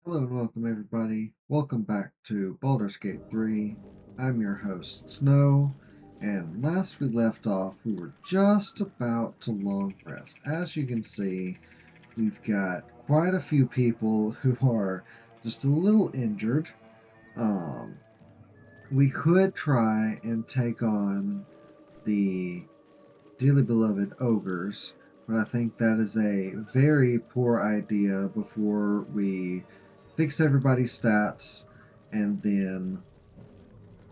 Hello and welcome everybody. Welcome back to Baldur's Gate 3. I'm your host, Snow, and last we left off, we were just about to long rest. As you can see, we've got quite a few people who are just a little injured. Um, we could try and take on the dearly beloved ogres, but I think that is a very poor idea before we fix everybody's stats and then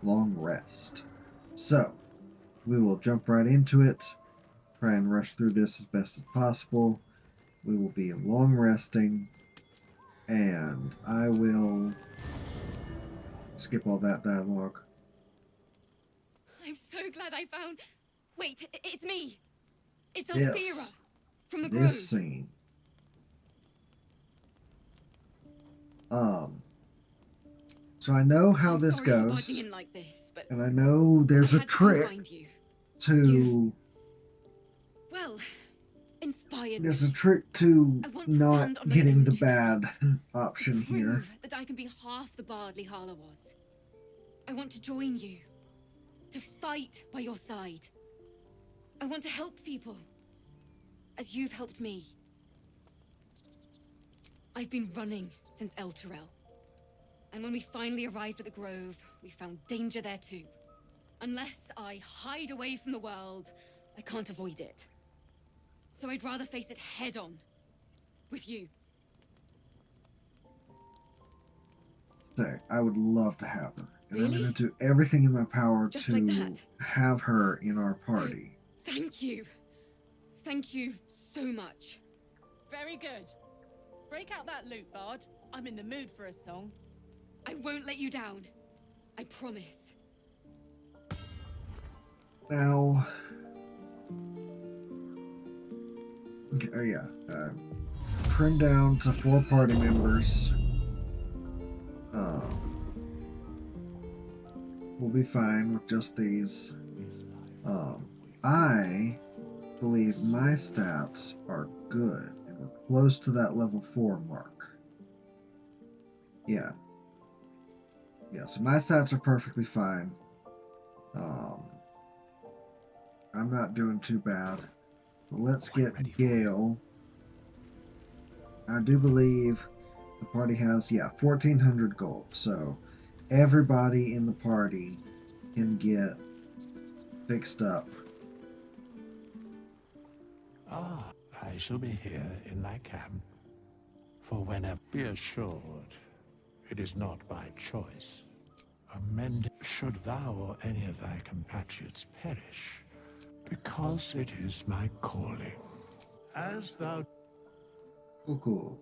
long rest. So, we will jump right into it, try and rush through this as best as possible. We will be long resting, and I will skip all that dialogue. I'm so glad I found. Wait, it's me. It's Althera This, from the this Grove. scene. Um, so I know how I'm this sorry for barging goes, in like this, but and I know I there's a had to come trick find you. to Well, inspired there's me. a trick to I want to not stand on my getting own the 2 bad feet, to option here. prove that I can be half the bard Lihala was. I want to join you, to fight by your side. I want to help people, as you've helped me. I've been running since El Turel. And when we finally arrived at the Grove, we found danger there too. Unless I hide away from the world, I can't avoid it. So I'd rather face it head on. With you. So I would love to have her. And I'm Really? going to do everything in my power Just like to that? have her in our Oh, party. thank you. Thank you so much. Very good. Break out that lute, Bard. I'm in the mood for a song. I won't let you down. I promise. Now, okay, oh yeah, trim down to 4 party members. We'll be fine with just these. I believe my stats are good, and we're close to that level 4 mark. Yeah. Yeah, so my stats are perfectly fine. I'm not doing too bad. But let's get Gale. I do believe the party has, 1,400 gold. So everybody in the party can get fixed up. I shall be here in thy camp, for whenever be assured, it is not by choice. Amend should thou or any of thy compatriots perish, because it is my calling. As thou Cool.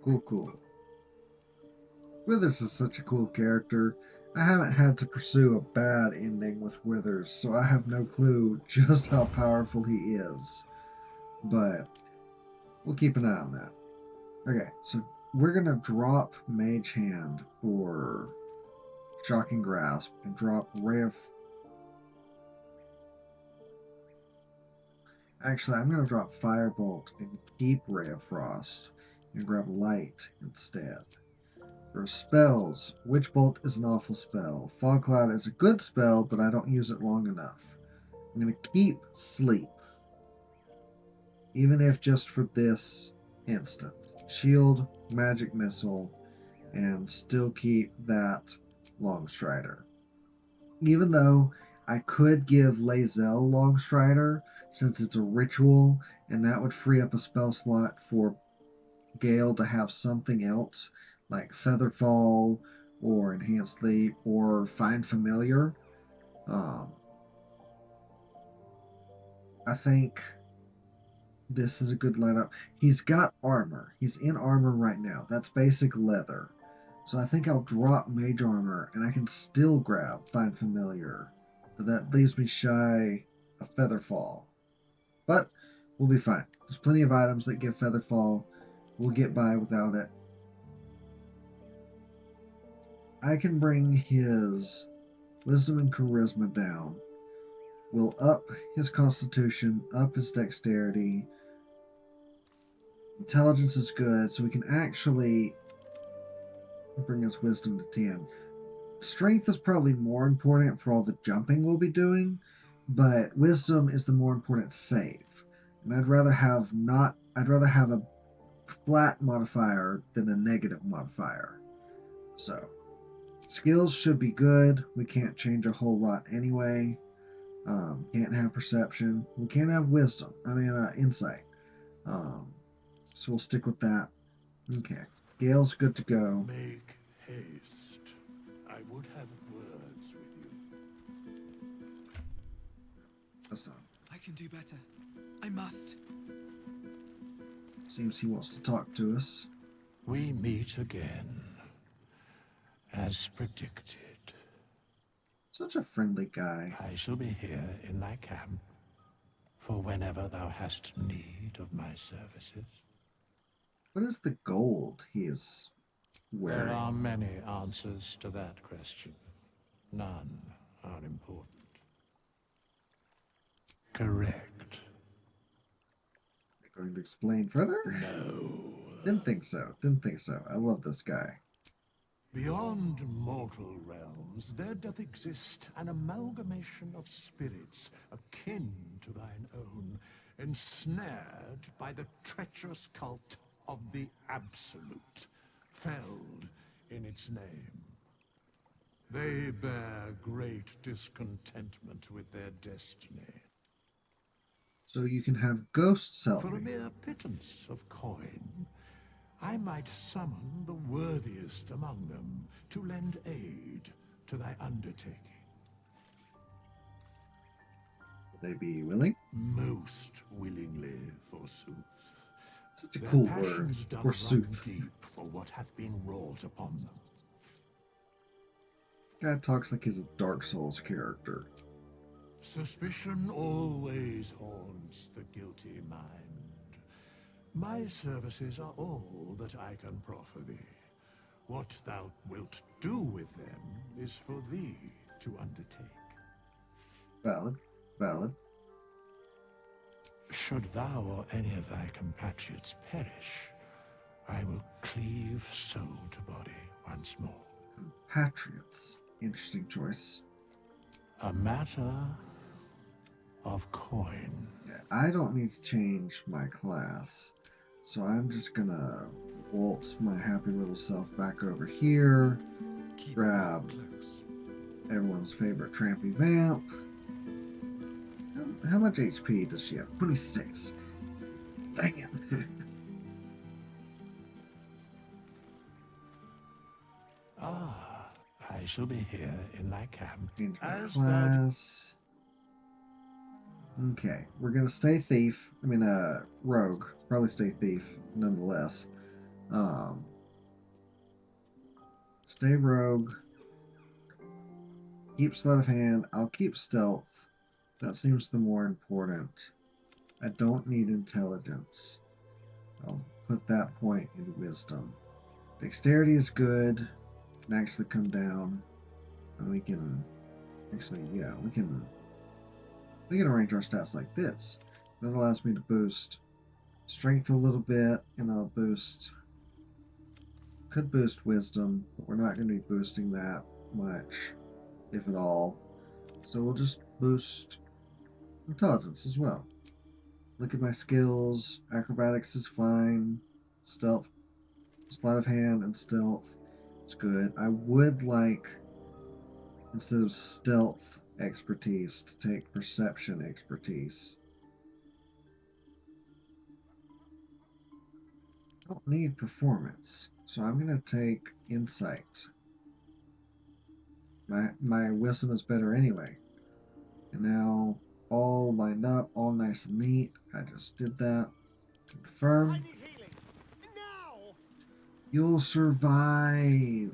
Withers is such a cool character. I haven't had to pursue a bad ending with Withers, so I have no clue just how powerful he is. But we'll keep an eye on that. Okay, so we're gonna drop Mage Hand for Shocking Grasp and drop Ray of. Actually, I'm gonna drop Firebolt and keep Ray of Frost and grab Light instead. For spells, Witch Bolt is an awful spell. Fog Cloud is a good spell, but I don't use it long enough. I'm gonna keep Sleep, even if just for this instance. Shield, Magic Missile, and still keep that Longstrider. Even though I could give Lae'zel Longstrider since it's a ritual, and that would free up a spell slot for Gale to have something else like Featherfall or Enhanced Sleep or Find Familiar. Um, I think this is a good lineup. He's got armor. He's in armor right now. That's basic leather. So I think I'll drop Mage Armor and I can still grab Find Familiar. But that leaves me shy of Featherfall. But we'll be fine. There's plenty of items that give Featherfall. We'll get by without it. I can bring his Wisdom and Charisma down. We'll up his Constitution, up his Dexterity. Intelligence is good, so we can actually bring his wisdom to 10. Strength is probably more important for all the jumping we'll be doing, but wisdom is the more important save. And I'd rather have a flat modifier than a negative modifier. So, skills should be good. We can't change a whole lot anyway. Can't have perception. We can't have wisdom. Insight. So we'll stick with that. Okay. Gale's good to go. Make haste. I would have words with you. That's done. I can do better. I must. Seems he wants to talk to us. We meet again, as predicted. Such a friendly guy. I shall be here in thy camp, for whenever thou hast need of my services. What is the gold he is wearing? There are many answers to that question. None are important. Correct. Going to explain further? No. Didn't think so. I love this guy. Beyond mortal realms, there doth exist an amalgamation of spirits akin to thine own, ensnared by the treacherous cult of the Absolute, felled in its name. They bear great discontentment with their destiny. So you can have ghosts help For a me. mere pittance of coin, I might summon the worthiest among them to lend aid to thy undertaking. Will they be willing? Most willingly, forsooth. Such a Their cool word. passions doth Forsooth. run deep for what hath been wrought upon them. Guy talks like he's a Dark Souls character. Suspicion always haunts the guilty mind. My services are all that I can proffer thee. What thou wilt do with them is for thee to undertake. Valid. Should thou or any of thy compatriots perish, I will cleave soul to body once more. Compatriots. Interesting choice. A matter of coin. Yeah, I don't need to change my class. So I'm just gonna waltz my happy little self back over here. Keep Grab close. everyone's favorite trampy vamp. How much HP does she have? 26. Dang it. I shall be here in thy camp. Change my As thou class. Okay, we're gonna stay thief. Rogue. Probably stay thief, nonetheless. Stay rogue. Keep sleight of hand. I'll keep stealth. That seems the more important. I don't need intelligence. I'll put that point in wisdom. Dexterity is good. Can actually come down, and we can actually, yeah, we can arrange our stats like this. That allows me to boost strength a little bit, and I'll could boost wisdom, but we're not going to be boosting that much, if at all. So we'll just boost intelligence as well. Look at my skills. Acrobatics is fine. Stealth, sleight of hand, and stealth. It's good. I would like, instead of stealth expertise, to take perception expertise. I don't need performance, so I'm going to take insight. My wisdom is better anyway. And now, all lined up, all nice and neat. I just did that. Confirm. You'll survive.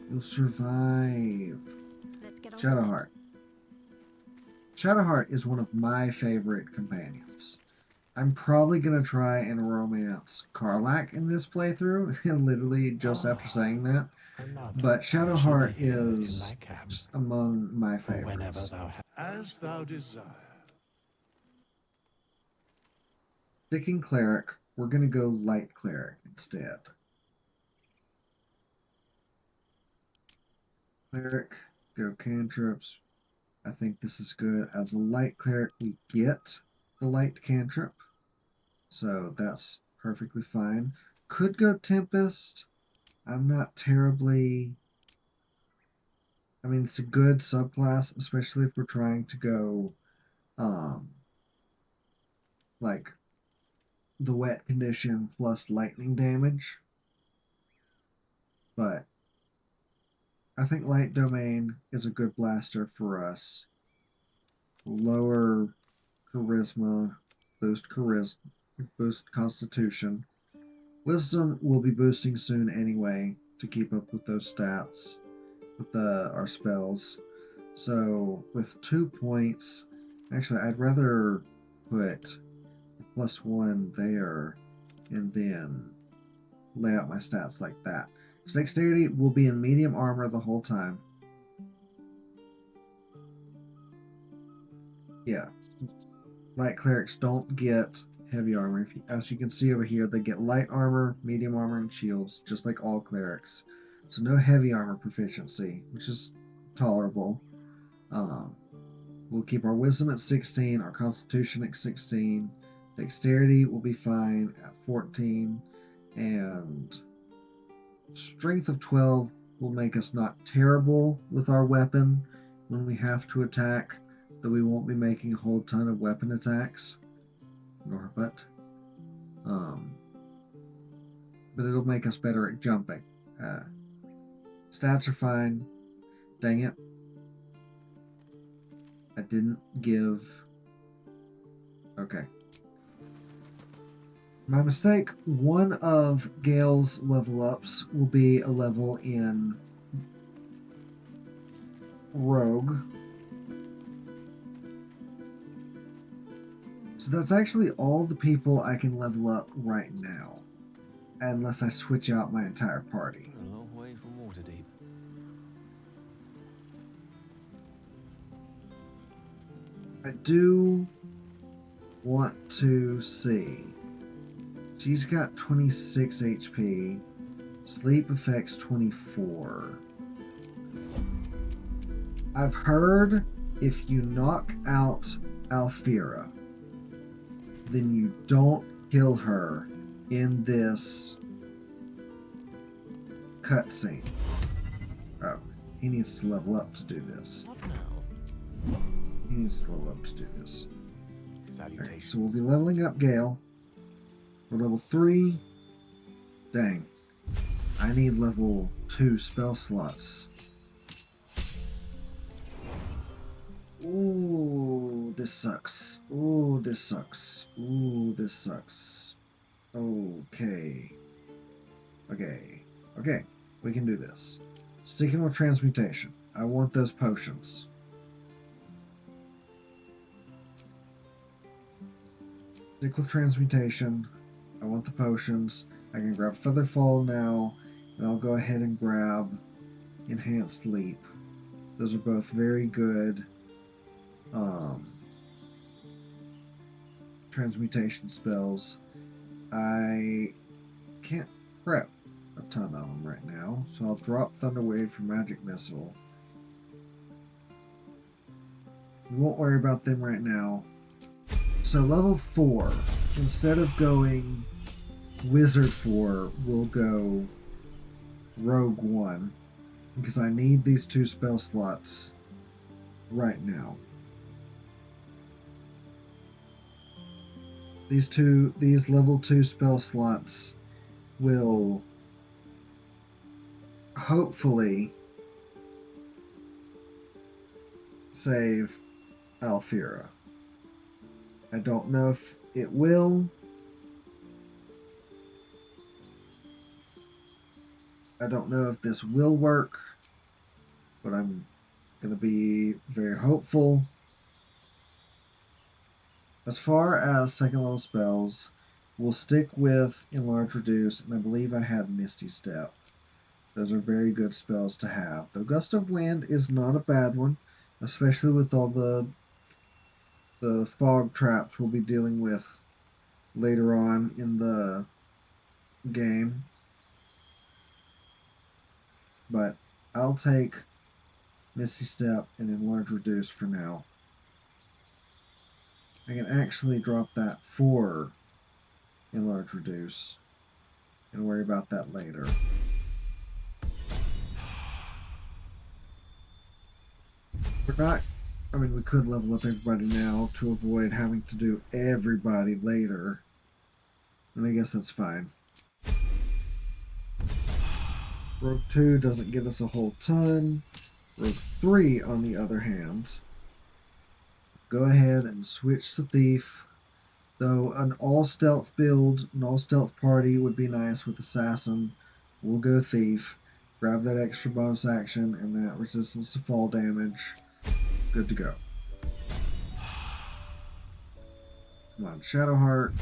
You'll survive. Let's get on with it. Shadowheart. Shadowheart is one of my favorite companions. I'm probably going to try and romance Karlach in this playthrough, and literally just after saying that. But Shadowheart is just among my favorites. As thou desire. Sticking Cleric, we're going to go Light Cleric instead. Cleric, go cantrips. I think this is good. As a light cleric, we get the light cantrip. So that's perfectly fine. Could go Tempest. I'm not terribly. I mean, it's a good subclass, especially if we're trying to go, like the wet condition plus lightning damage. But I think light domain is a good blaster for us. Lower charisma, boost constitution. Wisdom will be boosting soon anyway to keep up with those stats with our spells. So with 2 points, actually I'd rather put +1 there and then lay out my stats like that. So dexterity will be in medium armor the whole time. Yeah. Light clerics don't get heavy armor. As you can see over here, they get light armor, medium armor, and shields, just like all clerics. So no heavy armor proficiency, which is tolerable. We'll keep our wisdom at 16, our constitution at 16. Dexterity will be fine at 14, and strength of 12 will make us not terrible with our weapon when we have to attack, though we won't be making a whole ton of weapon attacks. But it'll make us better at jumping. Stats are fine. Dang it. I didn't give... Okay. My mistake, one of Gale's level ups will be a level in Rogue. So that's actually all the people I can level up right now. Unless I switch out my entire party. A long way from Waterdeep. I do want to see. She's got 26 HP. Sleep effects 24. I've heard if you knock out Alfira, then you don't kill her in this cutscene. Oh, he needs to level up to do this. What now? He needs to level up to do this. Alright, Salutations. so we'll be leveling up Gale. We're level 3. Dang. I need level 2 spell slots. Ooh, this sucks. Ooh, this sucks. Ooh, this sucks. Okay. Okay, we can do this. Sticking with transmutation. I want those potions. Stick with transmutation. I want the potions. I can grab Featherfall now, and I'll go ahead and grab Enhanced Leap. Those are both very good transmutation spells. I can't prep a ton of them right now, so I'll drop Thunderwave for Magic Missile. We won't worry about them right now. So level 4, instead of going Wizard 4, we'll go Rogue 1, because I need these 2 spell slots right now. These level 2 spell slots will hopefully save Alfira. I don't know if it will. I don't know if this will work, but I'm going to be very hopeful. As far as second level spells, we'll stick with Enlarge Reduce, and I believe I had Misty Step. Those are very good spells to have. The Gust of Wind is not a bad one, especially with all the fog traps we'll be dealing with later on in the game. But I'll take Misty Step, and Enlarge Reduce for now. I can actually drop that for Enlarge Reduce and worry about that later. We're not, I mean, we could level up everybody now to avoid having to do everybody later. And I guess that's fine. Rogue 2 doesn't get us a whole ton. Rogue 3, on the other hand, go ahead and switch to Thief. Though an all-stealth build, an all-stealth party would be nice with Assassin. We'll go Thief. Grab that extra bonus action and that resistance to fall damage. Good to go. Come on, Shadowheart.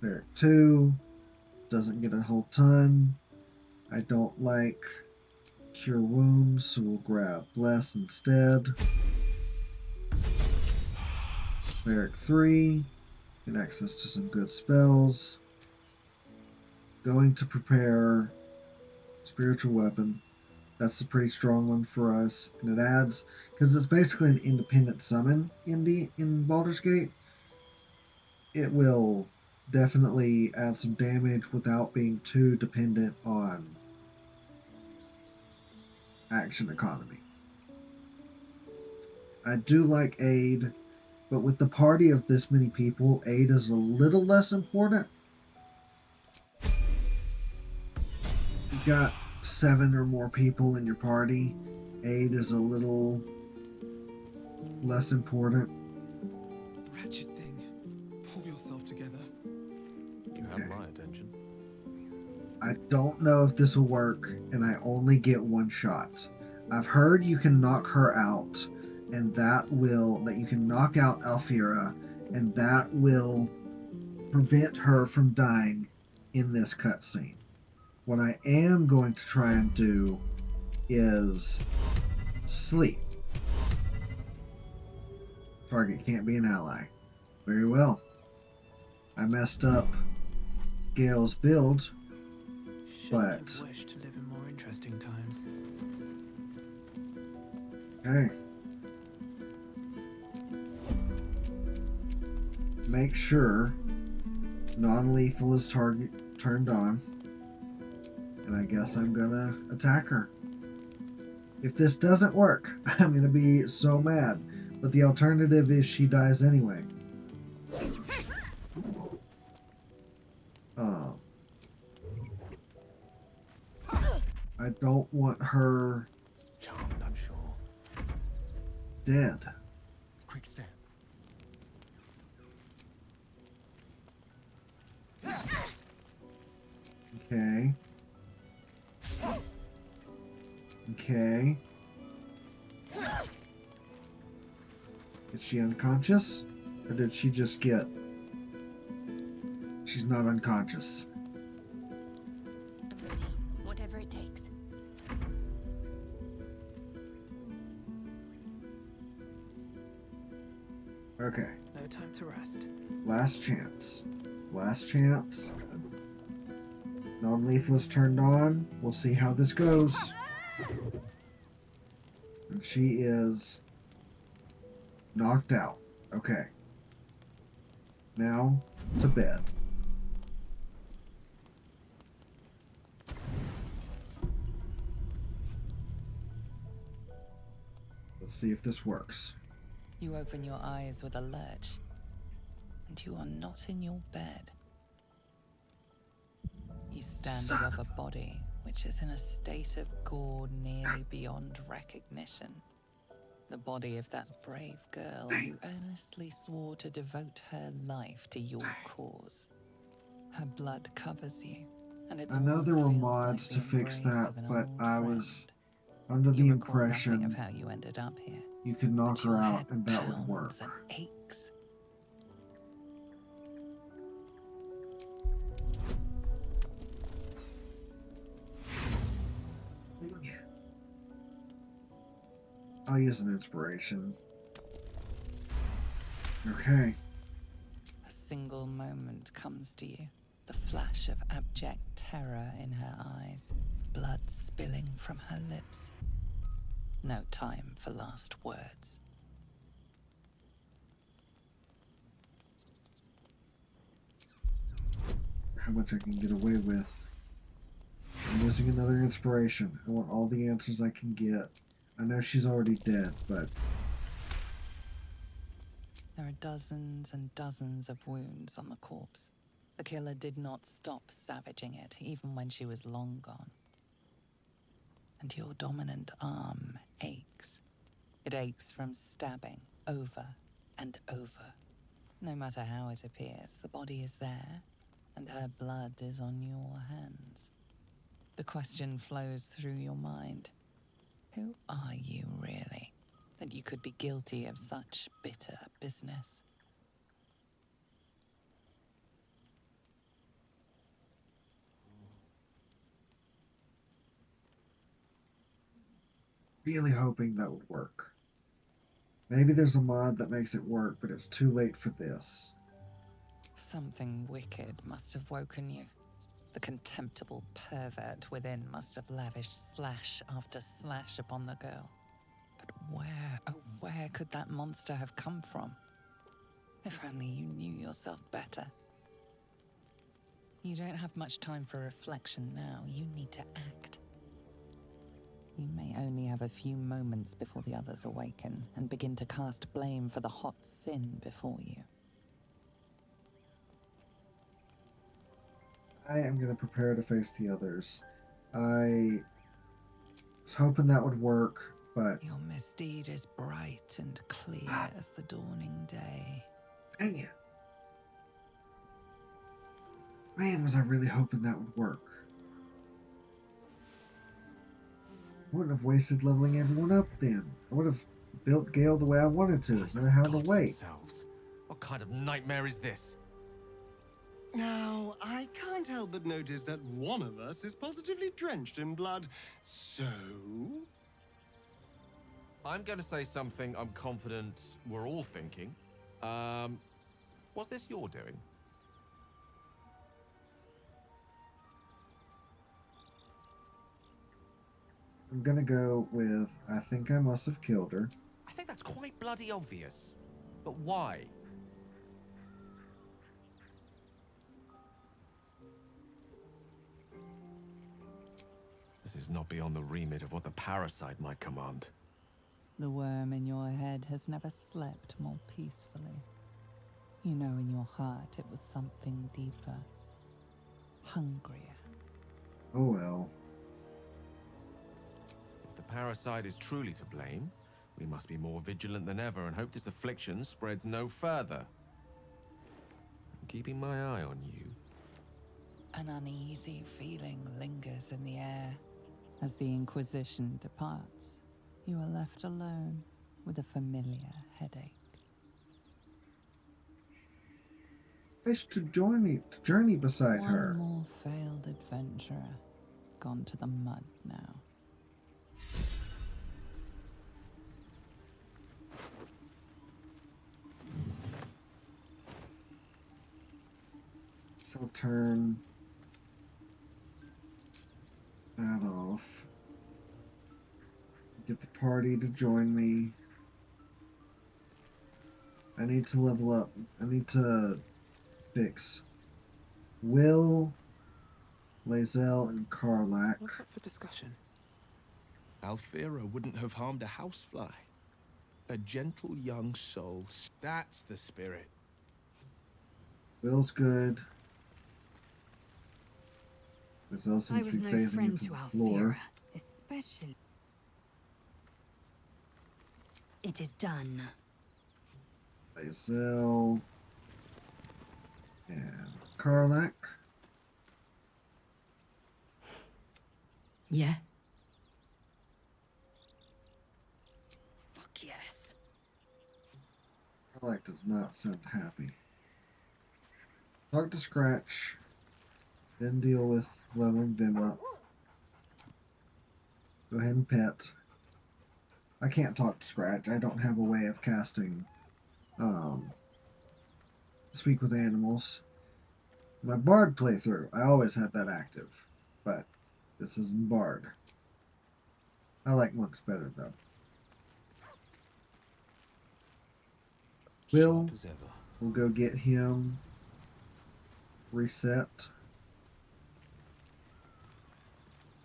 There, 2. Doesn't get a whole ton. I don't like Cure Wounds, so we'll grab Bless instead. Cleric 3. Get access to some good spells. Going to prepare Spiritual Weapon. That's a pretty strong one for us. And it adds, because it's basically an independent summon in Baldur's Gate, it will definitely add some damage without being too dependent on action economy. I do like aid, but with the party of this many people, aid is a little less important. You've got 7 or more people in your party. Aid is a little less important. Wretched thing. Pull yourself together. You have my attention. I don't know if this will work, and I only get 1 shot. I've heard you can knock her out, and that you can knock out Alfira, and that will prevent her from dying in this cutscene. What I am going to try and do is sleep. Target can't be an ally. Very well. I messed up Gale's build, but Shouldn't have wished to live in more interesting times. okay. Make sure non-lethal is turned on. And I guess I'm gonna attack her. If this doesn't work, I'm gonna be so mad. But the alternative is she dies anyway. I don't want her Charmed, I'm sure. dead. Quick step. Okay. Okay. Is she unconscious? Or did she just get... She's not unconscious. I'm ready. Whatever it takes. Okay. No time to rest. Last chance. Last chance. Non-lethal is turned on. We'll see how this goes. And she is knocked out. Okay. Now to bed. Let's see if this works. You open your eyes with a lurch, and you are not in your bed. You stand above a body which is in a state of gore nearly beyond recognition. The body of that brave girl who earnestly swore to devote her life to your cause. Her blood covers you, and it's I know there were mods to fix that, but I was under the impression of how you ended up here. You could knock But her your out head and that would work. pounds and aches. I'll use an inspiration. Okay. A single moment comes to you, the flash of abject terror in her eyes, blood spilling from her lips. No time for last words. How much I can get away with. I'm using another inspiration. I want all the answers I can get. I know she's already dead, but There are dozens and dozens of wounds on the corpse. The killer did not stop savaging it, even when she was long gone. And your dominant arm aches. It aches from stabbing over and over. No matter how it appears, the body is there, and her blood is on your hands. The question flows through your mind. Who are you, really, that you could be guilty of such bitter business? really hoping that would work. Maybe there's a mod that makes it work, but it's too late for this. Something wicked must have woken you. The contemptible pervert within must have lavished slash after slash upon the girl. But where, oh where could that monster have come from? If only you knew yourself better. You don't have much time for reflection now. You need to act. You may only have a few moments before the others awaken and begin to cast blame for the hot sin before you. I am going to prepare to face the others. I was hoping that would work, but Your misdeed is bright and clear as the dawning day. dang it. Man, was I really hoping that would work. I wouldn't have wasted leveling everyone up then. I would have built Gale the way I wanted to. No how to Gods wait. themselves. What kind of nightmare is this? Now, I can't help but notice that one of us is positively drenched in blood. So... I'm going to say something I'm confident we're all thinking. Was this your doing? I'm gonna go with, I think I must have killed her. I think that's quite bloody obvious. But why? This is not beyond the remit of what the parasite might command. The worm in your head has never slept more peacefully. You know in your heart it was something deeper, hungrier. Oh well. If the parasite is truly to blame, we must be more vigilant than ever and hope this affliction spreads no further. I'm keeping my eye on you. An uneasy feeling lingers in the air. As the Inquisition departs, you are left alone with a familiar headache. Wish to journey beside One her. more failed adventurer, gone to the mud now. So I'll turn that off. Get the party to join me. I need to level up. I need to fix Will, Lae'zel, and Karlak. What's up for discussion? Alfira wouldn't have harmed a housefly. A gentle young soul. That's the spirit. Will's good. Lae'zel I seems was to be no phasing friend into to the floor. Alfira, especially. It is done. Lae'zel and Karlak. Yeah. Fuck yes. Karlak does not sound happy. Talk to Scratch, then deal with leveling them up. Go ahead and pet. I can't talk to Scratch. I don't have a way of casting speak with animals. My Bard playthrough, I always had that active, but this isn't Bard. I like monks better though. Will, Sharp as ever. we'll go get him reset.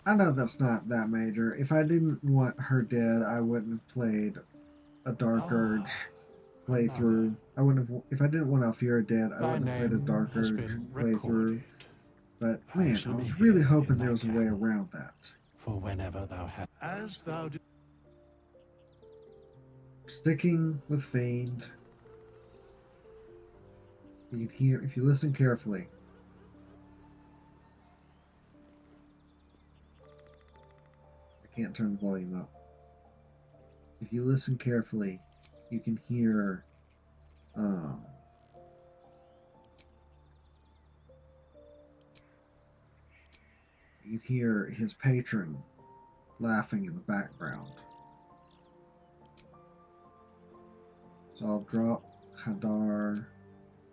I know that's not that major. If I didn't want her dead, I wouldn't have played a Dark Urge playthrough. I wouldn't have. If I didn't want Alfira dead, I wouldn't have played a Dark Urge playthrough. But man, I was really hoping there was a way around that. For whenever thou hast, as thou do. Sticking with Fiend. You can hear if you listen carefully. I can't turn the volume up. If you listen carefully, you can hear you can hear his patron laughing in the background. So I'll drop Hadar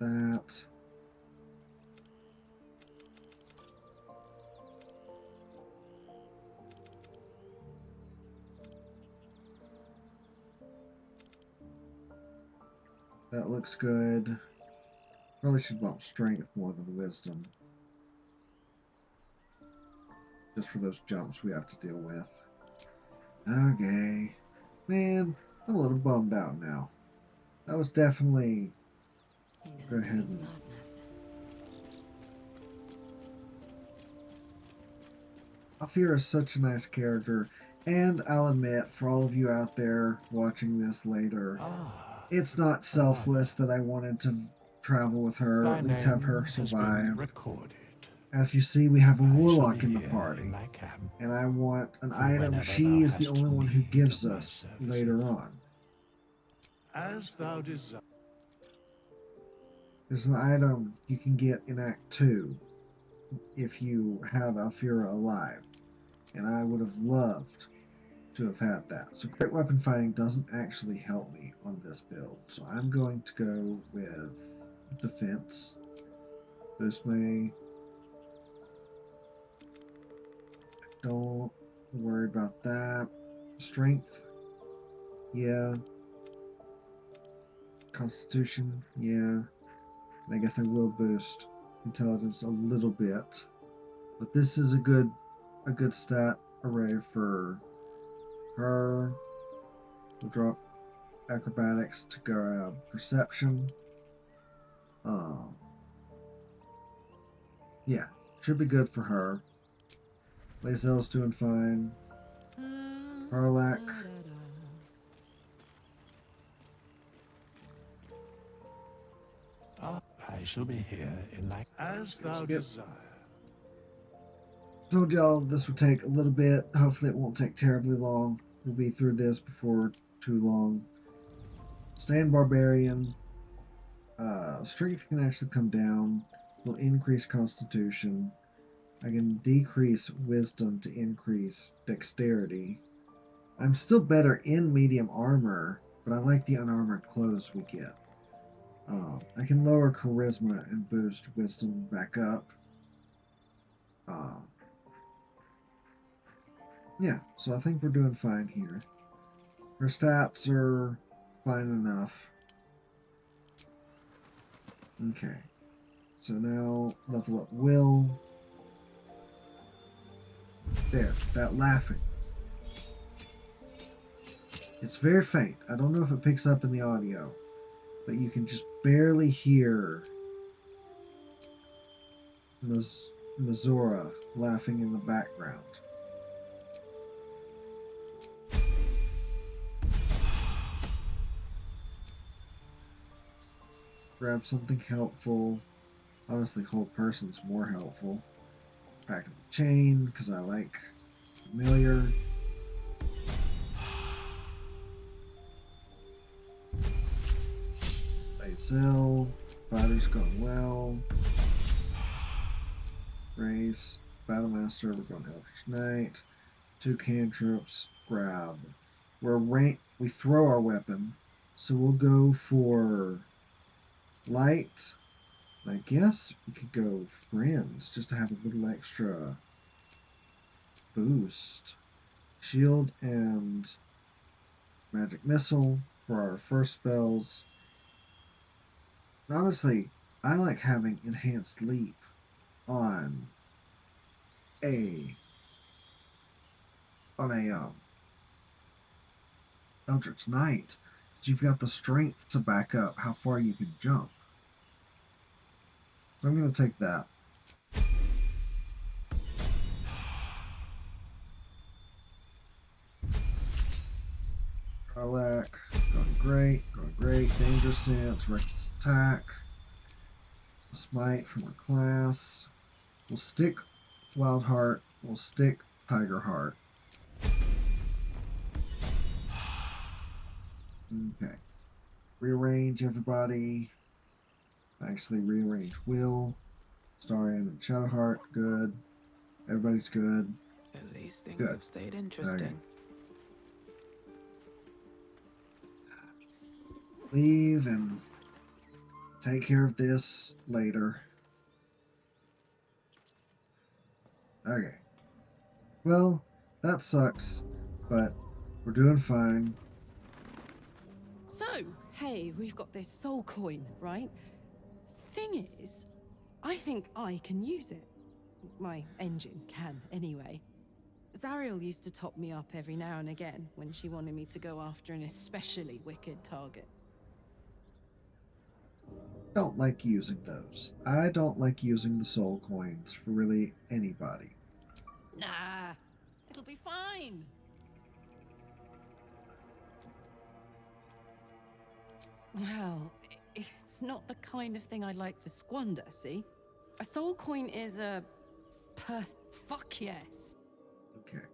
that. That looks good. Probably should bump strength more than wisdom. Just for those jumps we have to deal with. Okay. Man, I'm a little bummed out now. That was definitely... Go ahead and... Alfira is such a nice character. And I'll admit, for all of you out there watching this later, it's not selfless that I wanted to travel with her, at least have her survive. As you see, we have a warlock in the party, and I want an item she is the only one who gives us later on. As thou desire. There's an item you can get in Act 2 if you have Alfira alive, and I would have loved to have had that. So great weapon fighting doesn't actually help me on this build, so I'm going to go with defense. This may... Don't worry about that. Strength, yeah. Constitution, yeah. And I guess I will boost intelligence a little bit. But this is a good stat array for her. We'll drop acrobatics to grab perception. Yeah, should be good for her. Lae'zel's doing fine. Harlack. I shall be here in like as thou desire. Told y'all this would take a little bit. Hopefully it won't take terribly long. We'll be through this before too long. Stand Barbarian. Strength can actually come down. Will increase Constitution. I can decrease Wisdom to increase Dexterity. I'm still better in medium armor, but I like the unarmored clothes we get. I can lower Charisma and boost Wisdom back up. Yeah, so I think we're doing fine here. Her stats are fine enough. Okay. So now level up Will. There, that laughing. It's very faint. I don't know if it picks up in the audio, but you can just barely hear Mizora laughing in the background. Grab something helpful. Honestly, whole person's more helpful. Back to the chain, because I like familiar. Lae'zel. Fighter's going well. Race. Battlemaster, we're going Eldritch Knight. 2 cantrips. Grab. We throw our weapon, so we'll go for light I guess we could go friends just to have a little extra boost. Shield and magic missile for our first spells. And honestly, I like having enhanced leap on a Eldritch Knight. You've got the strength to back up how far you can jump. So I'm going to take that. Garlac, going great. Danger Sense, Reckless Attack. Smite from our class. We'll stick Wild Heart. We'll stick Tiger Heart. Okay. Rearrange everybody. Actually, rearrange Will. Starion and Shadowheart. Good. Everybody's good. At least things Good. have stayed interesting. Leave and take care of this later. Okay. Well, that sucks, but we're doing fine. So, hey, we've got this soul coin, right? Thing is, I think I can use it. My engine can, anyway. Zariel used to top me up every now and again when she wanted me to go after an especially wicked target. Don't like using those. I don't like using the soul coins for really anybody. Nah, it'll be fine. Well, it's not the kind of thing I'd like to squander, see? A soul coin is a fuck yes. Okay.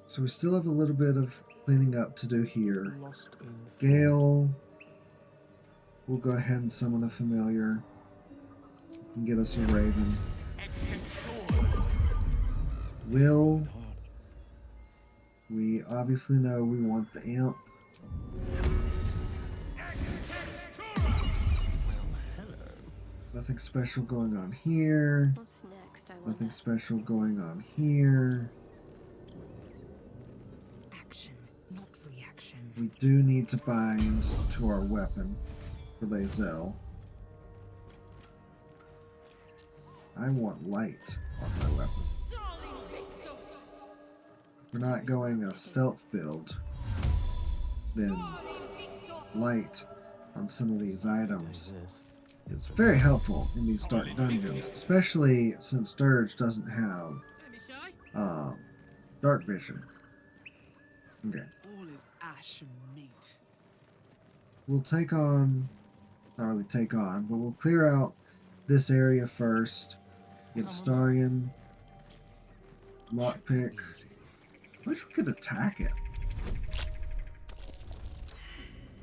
So we still have a little bit of cleaning up to do here. Lost in Gale. We'll go ahead and summon a familiar and get us a raven. Will. We obviously know we want the imp. Nothing special going on here. What's next, I Nothing wonder? special going on here. Action, not reaction. We do need to bind to our weapon for Lae'zel. I want light on my weapon. If we're not going a stealth build, then light on some of these items is very helpful in these dark dungeons, especially since Dirge doesn't have dark vision. Okay. all is ash and meat. We'll take on, not really take on, but we'll clear out this area first. Get Starion, lockpick. I wish we could attack it.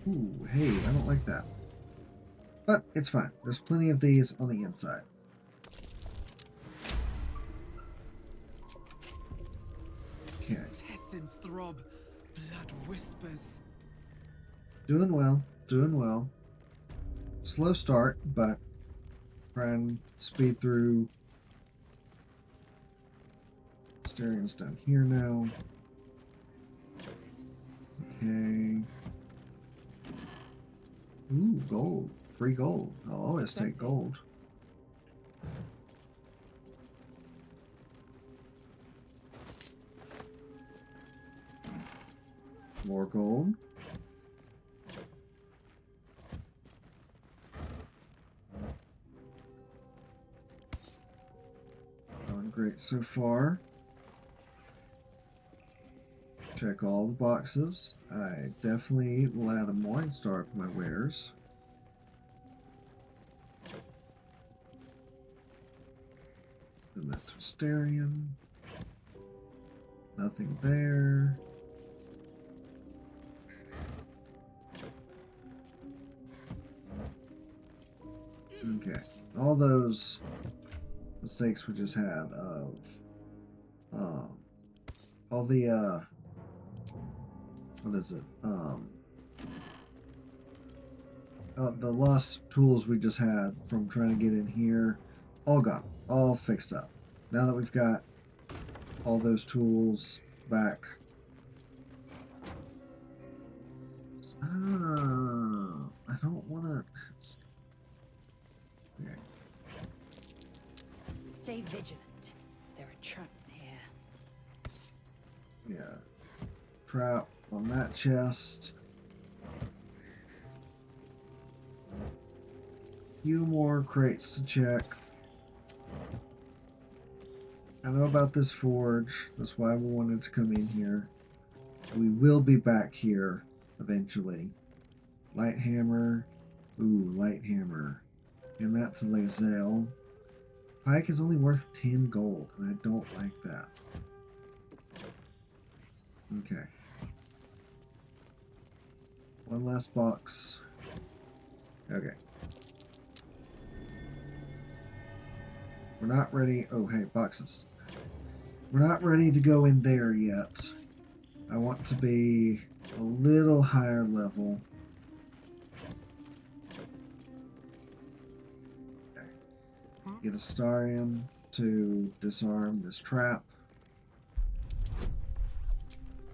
Ooh, hey, I don't like that. But it's fine. There's plenty of these on the inside. Okay. Intestines throb, blood whispers. Doing well. Doing well. Slow start, but try and speed through. Starion's down here now. Okay. Ooh, gold. Free gold. I'll always take gold. More gold. Going great so far. Check all the boxes. I definitely will add a Morning Star to my wares. Send that to Starion. Nothing there. Okay. All those mistakes we just had of all the what is it? the lost tools we just had from trying to get in here, all gone, all fixed up. Now that we've got all those tools back. I don't want to. Okay. Stay vigilant. There are traps here. Yeah. Trap on that chest. Few more crates to check. I know about this forge. That's why we wanted to come in here. We will be back here eventually. Light hammer. Ooh, light hammer. And that's a Lae'zel. Pike is only worth 10 gold, and I don't like that. Okay. One last box. Okay. We're not ready. Oh, hey, boxes. We're not ready to go in there yet. I want to be a little higher level. Okay. Get a Starium to disarm this trap.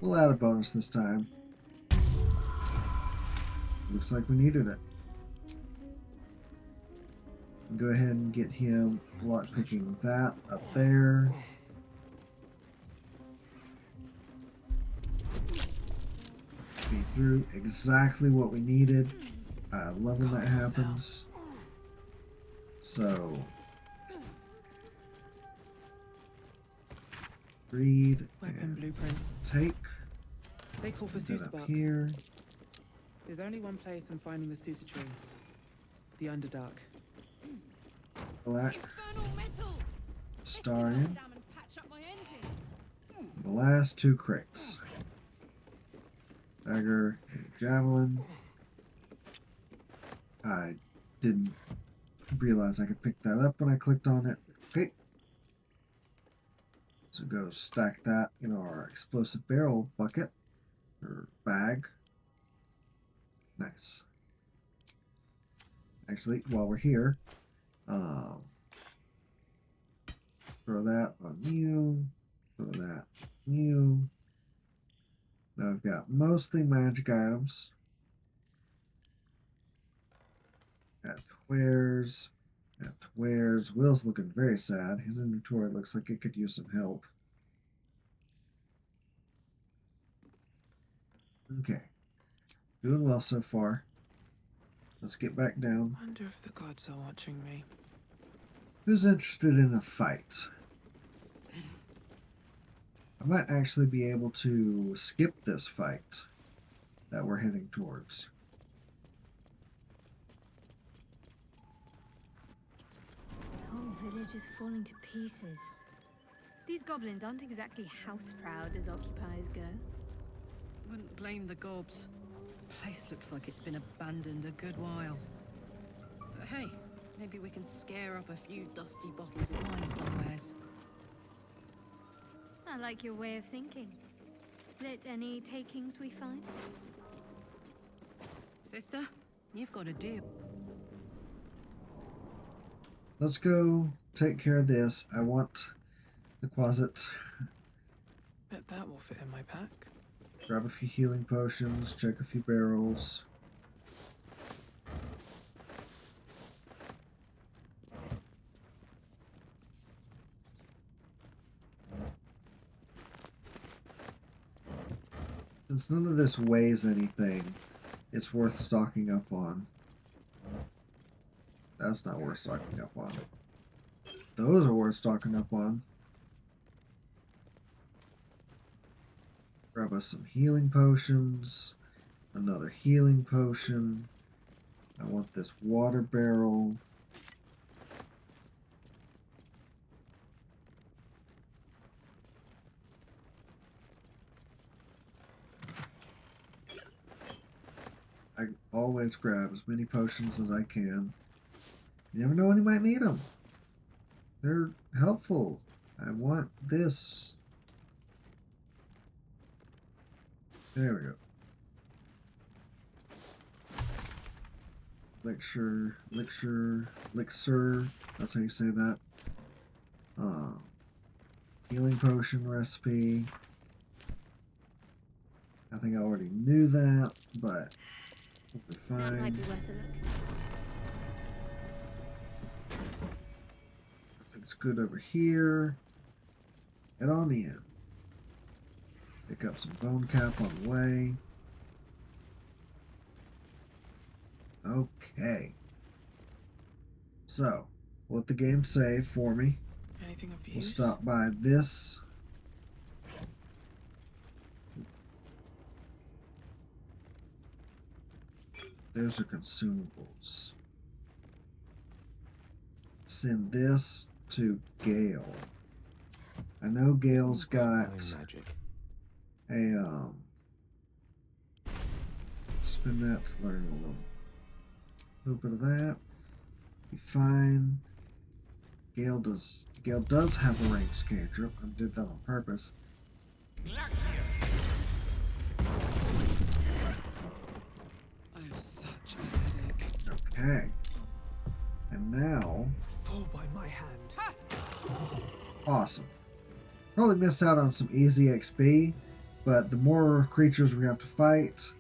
We'll add a bonus this time. Looks like we needed it. Go ahead and get him lockpicking that up there. Be through exactly what we needed. I love when that happens. So, read Weapon and blueprints. take. They call for Put that up Susabak. here. There's only one place I'm finding the Susa tree. The Underdark. Black. Infernal metal! Starium. Damn and patch up my engine. The last two crates. Dagger and javelin. I didn't realize I could pick that up when I clicked on it. Okay. So go stack that in our explosive barrel bucket or bag. Nice. Actually, while we're here, throw that on you. Throw that on you. Now I've got mostly magic items. At wares. At wares. Will's looking very sad. His inventory looks like it could use some help. Okay. Doing well so far. Let's get back down. Wonder if the gods are watching me. Who's interested in a fight? I might actually be able to skip this fight that we're heading towards. The whole village is falling to pieces. These goblins aren't exactly house-proud as occupiers go. Wouldn't blame the gobs. Place looks like it's been abandoned a good while. But hey, maybe we can scare up a few dusty bottles of wine somewheres. I like your way of thinking. Split any takings we find? Sister, you've got a deal. Let's go take care of this. I want the closet. Bet that will fit in my pack. Grab a few healing potions, check a few barrels. Since none of this weighs anything, it's worth stocking up on. That's not worth stocking up on. Those are worth stocking up on. Grab us some healing potions. Another healing potion. I want this water barrel. I always grab as many potions as I can. You never know when you might need them. They're helpful. I want this. There we go. elixir. That's how you say that. Healing potion recipe. I think I already knew that, but we'll be fine. That might be worth a look. Everything's good over here. Head on in. Pick up some bone cap on the way. Okay. So, let the game save for me. Anything of We'll use? stop by this. Those are consumables. Send this to Gale. I know Gale's got Magic. a spin that to learn a little bit of that. Be fine. Gale does have a ranged cantrip. I did that on purpose. I have such a headache. Okay. And now, Fall by my hand. awesome. Probably missed out on some easy XP, but the more creatures we have to fight,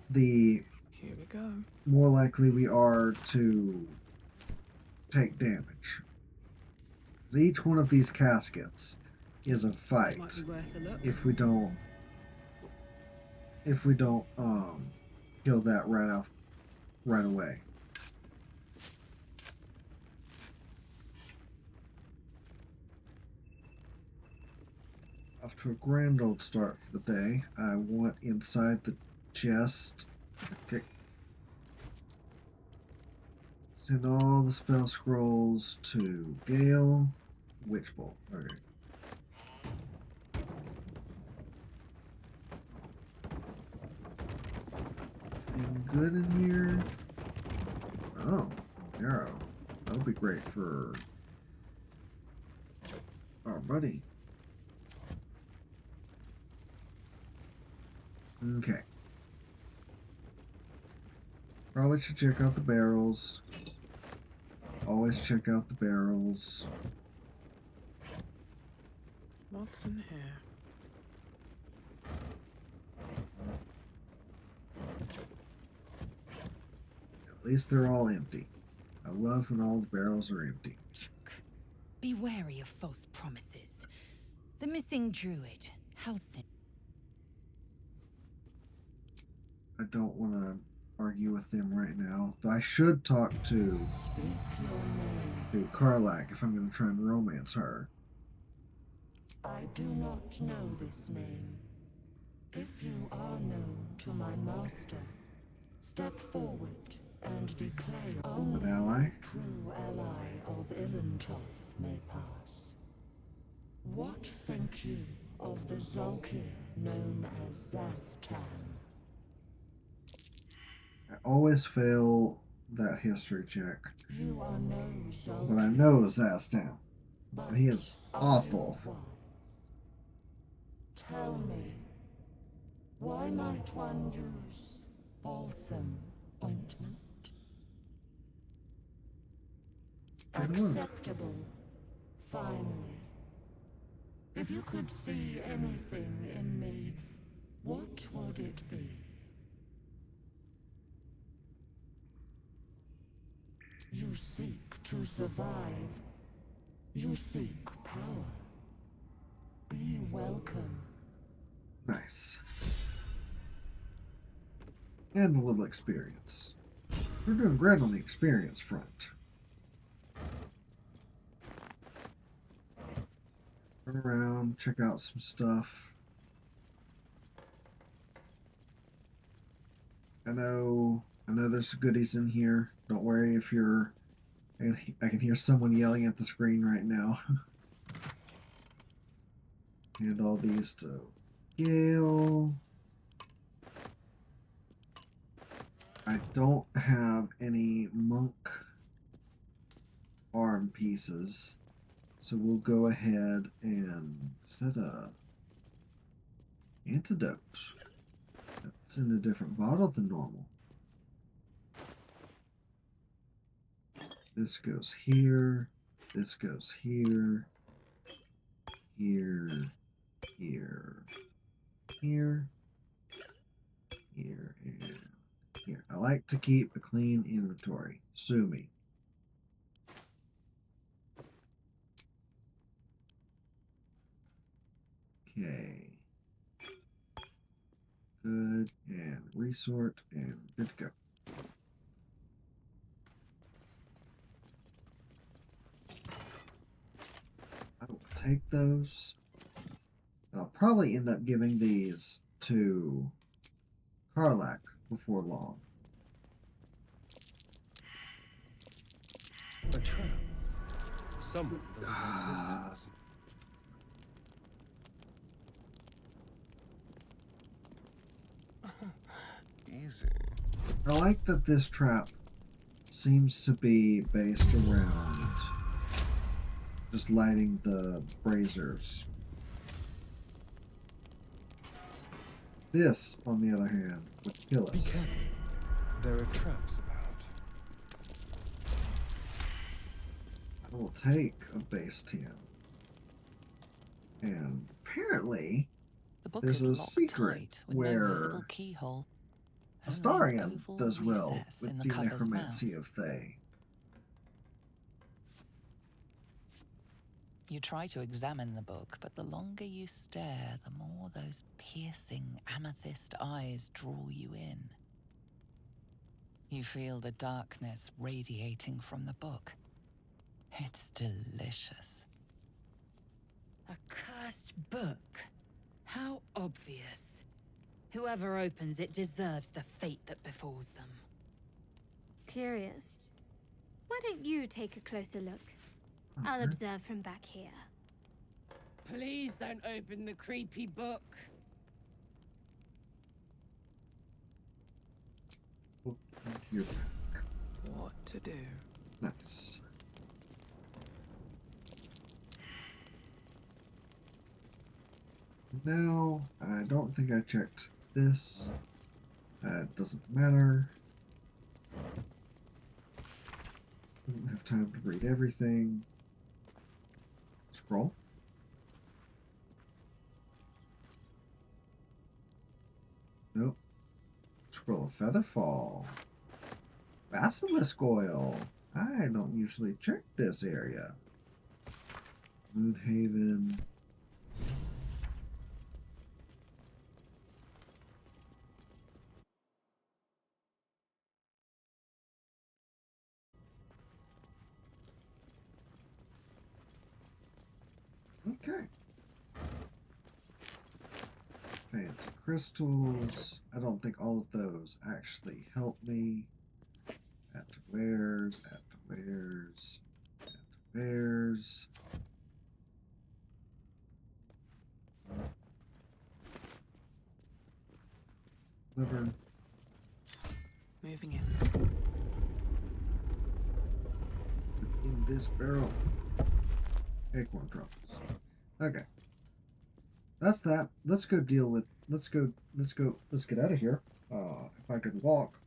the Here we go. more likely we are to take damage. Each one of these caskets is a fight. Might be worth a look. If we don't kill that right away. Off to a grand old start for the day. I want inside the chest. Okay. Send all the spell scrolls to Gale. Witch Bolt. Okay. Anything good in here? Oh, arrow. That'll be great for our buddy. Okay. Probably should check out the barrels. Always check out the barrels. What's in here? At least they're all empty. I love when all the barrels are empty. Be wary of false promises. The missing druid, Halsin. I don't want to argue with them right now. Though I should talk to Karlak if I'm going to try and romance her. I do not know this name. If you are known to my master, step forward and declare only An ally? true ally of Ilintoth may pass. What think you of the Zolkir known as Zastan? I always fail that history check. You are no Zolkir. But I know Zastan. But He is awful. otherwise. Tell me, why might one use balsam ointment? I don't know. Acceptable, finally. If you could see anything in me, what would it be? You seek to survive. You seek power. Be welcome. Nice. And a little experience. We're doing great on the experience front. Run around, check out some stuff. I know there's goodies in here. Don't worry if you're... I can hear someone yelling at the screen right now. And all these to Gale. I don't have any monk arm pieces. So we'll go ahead and set a antidote. That's in a different bottle than normal. This goes here. This goes here. Here. Here. Here. Here. And here. I like to keep a clean inventory. Sue me. Okay. Good. And resort. And good to go. I will take those. I'll probably end up giving these to Karlak before long. A trap. Someone doesn't want Easy. I like that this trap seems to be based around just lighting the braziers. This, on the other hand, would kill Be us. careful. There are traps about. I will take a base 10. And apparently, The book there's is a locked secret tight with no where visible keyhole. Astarion Only an oval does well recess with in the the cover's necromancy mouth. of Thay. You try to examine the book, but the longer you stare, the more those piercing amethyst eyes draw you in. You feel the darkness radiating from the book. It's delicious. A cursed book? How obvious. Whoever opens it deserves the fate that befalls them. Curious. Why don't you take a closer look? I'll observe from back here. Please don't open the creepy book. Look into your back. What to do? Nice. Now, I don't think I checked this. It doesn't matter. I don't have time to read everything. Scroll. Nope. Scroll of Featherfall. Basilisk oil. I don't usually check this area. Moonhaven. Okay. Fancy crystals. I don't think all of those actually help me. Add to wares, add to wares, add to wares. Liver. Moving in. In this barrel. Acorn truffles. Okay. That's that. Let's go deal with let's get out of here. If I could walk.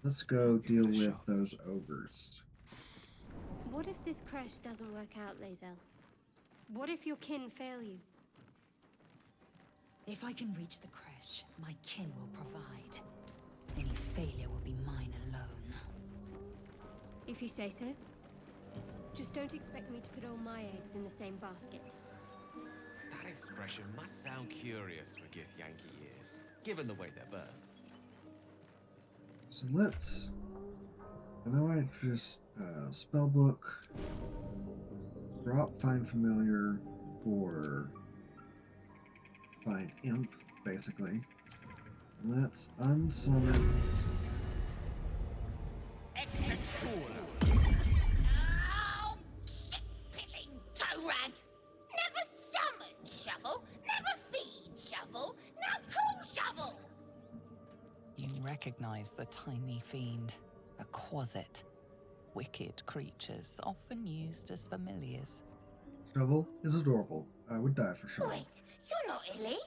Let's go deal with those ogres. What if this crash doesn't work out, Lae'zel? What if your kin fail you? If I can reach the creche, my kin will provide. Any failure will be mine alone. If you say so. Just don't expect me to put all my eggs in the same basket. That expression must sound curious to a Githyanki ear, given the way they're birthed. So let's. I know I just spellbook, drop find familiar for find imp, basically. Let's unsummon. Oh, shit-pilling toe-rag! Never summon shovel, never feed shovel, now call shovel! You recognize the tiny fiend, a quasit. Wicked creatures, often used as familiars. Shovel is adorable. I would die for Shovel. Wait, you're not Illy?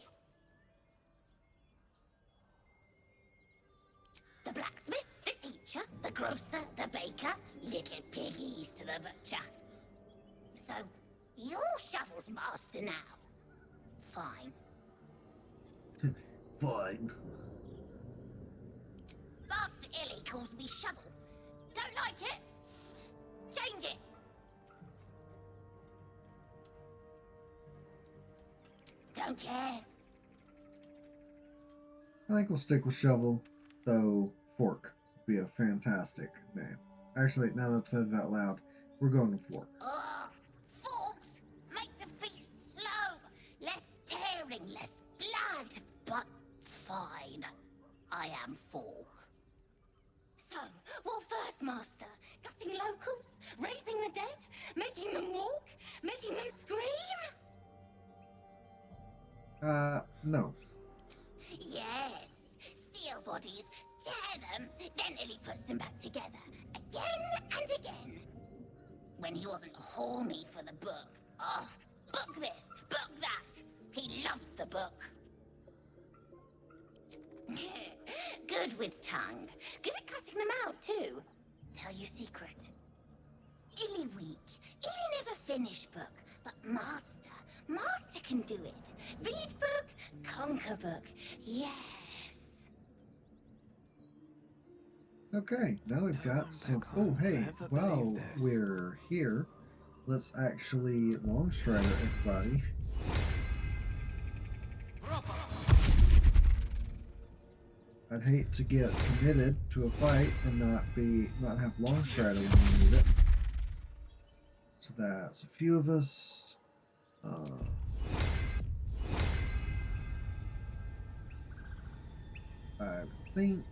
The blacksmith, the teacher, butcher, the grocer, the baker, little piggies to the butcher. So, you're Shovel's master now. Fine. Fine. Master Illy calls me Shovel. Don't like it? Change it. Don't care. I think we'll stick with Shovel, though Fork would be a fantastic name. Actually, now that I've said it out loud, we're going with Fork. Oh, forks! Make the feast slow! Less tearing, less blood! But fine. I am Fork. So, what first, Master? Gutting locals? Raising the dead? Making them walk? Making them scream? No. Yes. Steal bodies, tear them, then Illy puts them back together. Again and again. When he wasn't horny for the book. Oh, book this, book that. He loves the book. Good with tongue. Good at cutting them out, too. Tell you secret. Illy weak. Illy never finish book. But Master can do it. Read book, conquer book. Yes. Okay, now we've got some... Oh, hey, while we're here, let's actually Longstrider everybody. I'd hate to get committed to a fight and not have Longstrider when we need it. So that's a few of us. I think,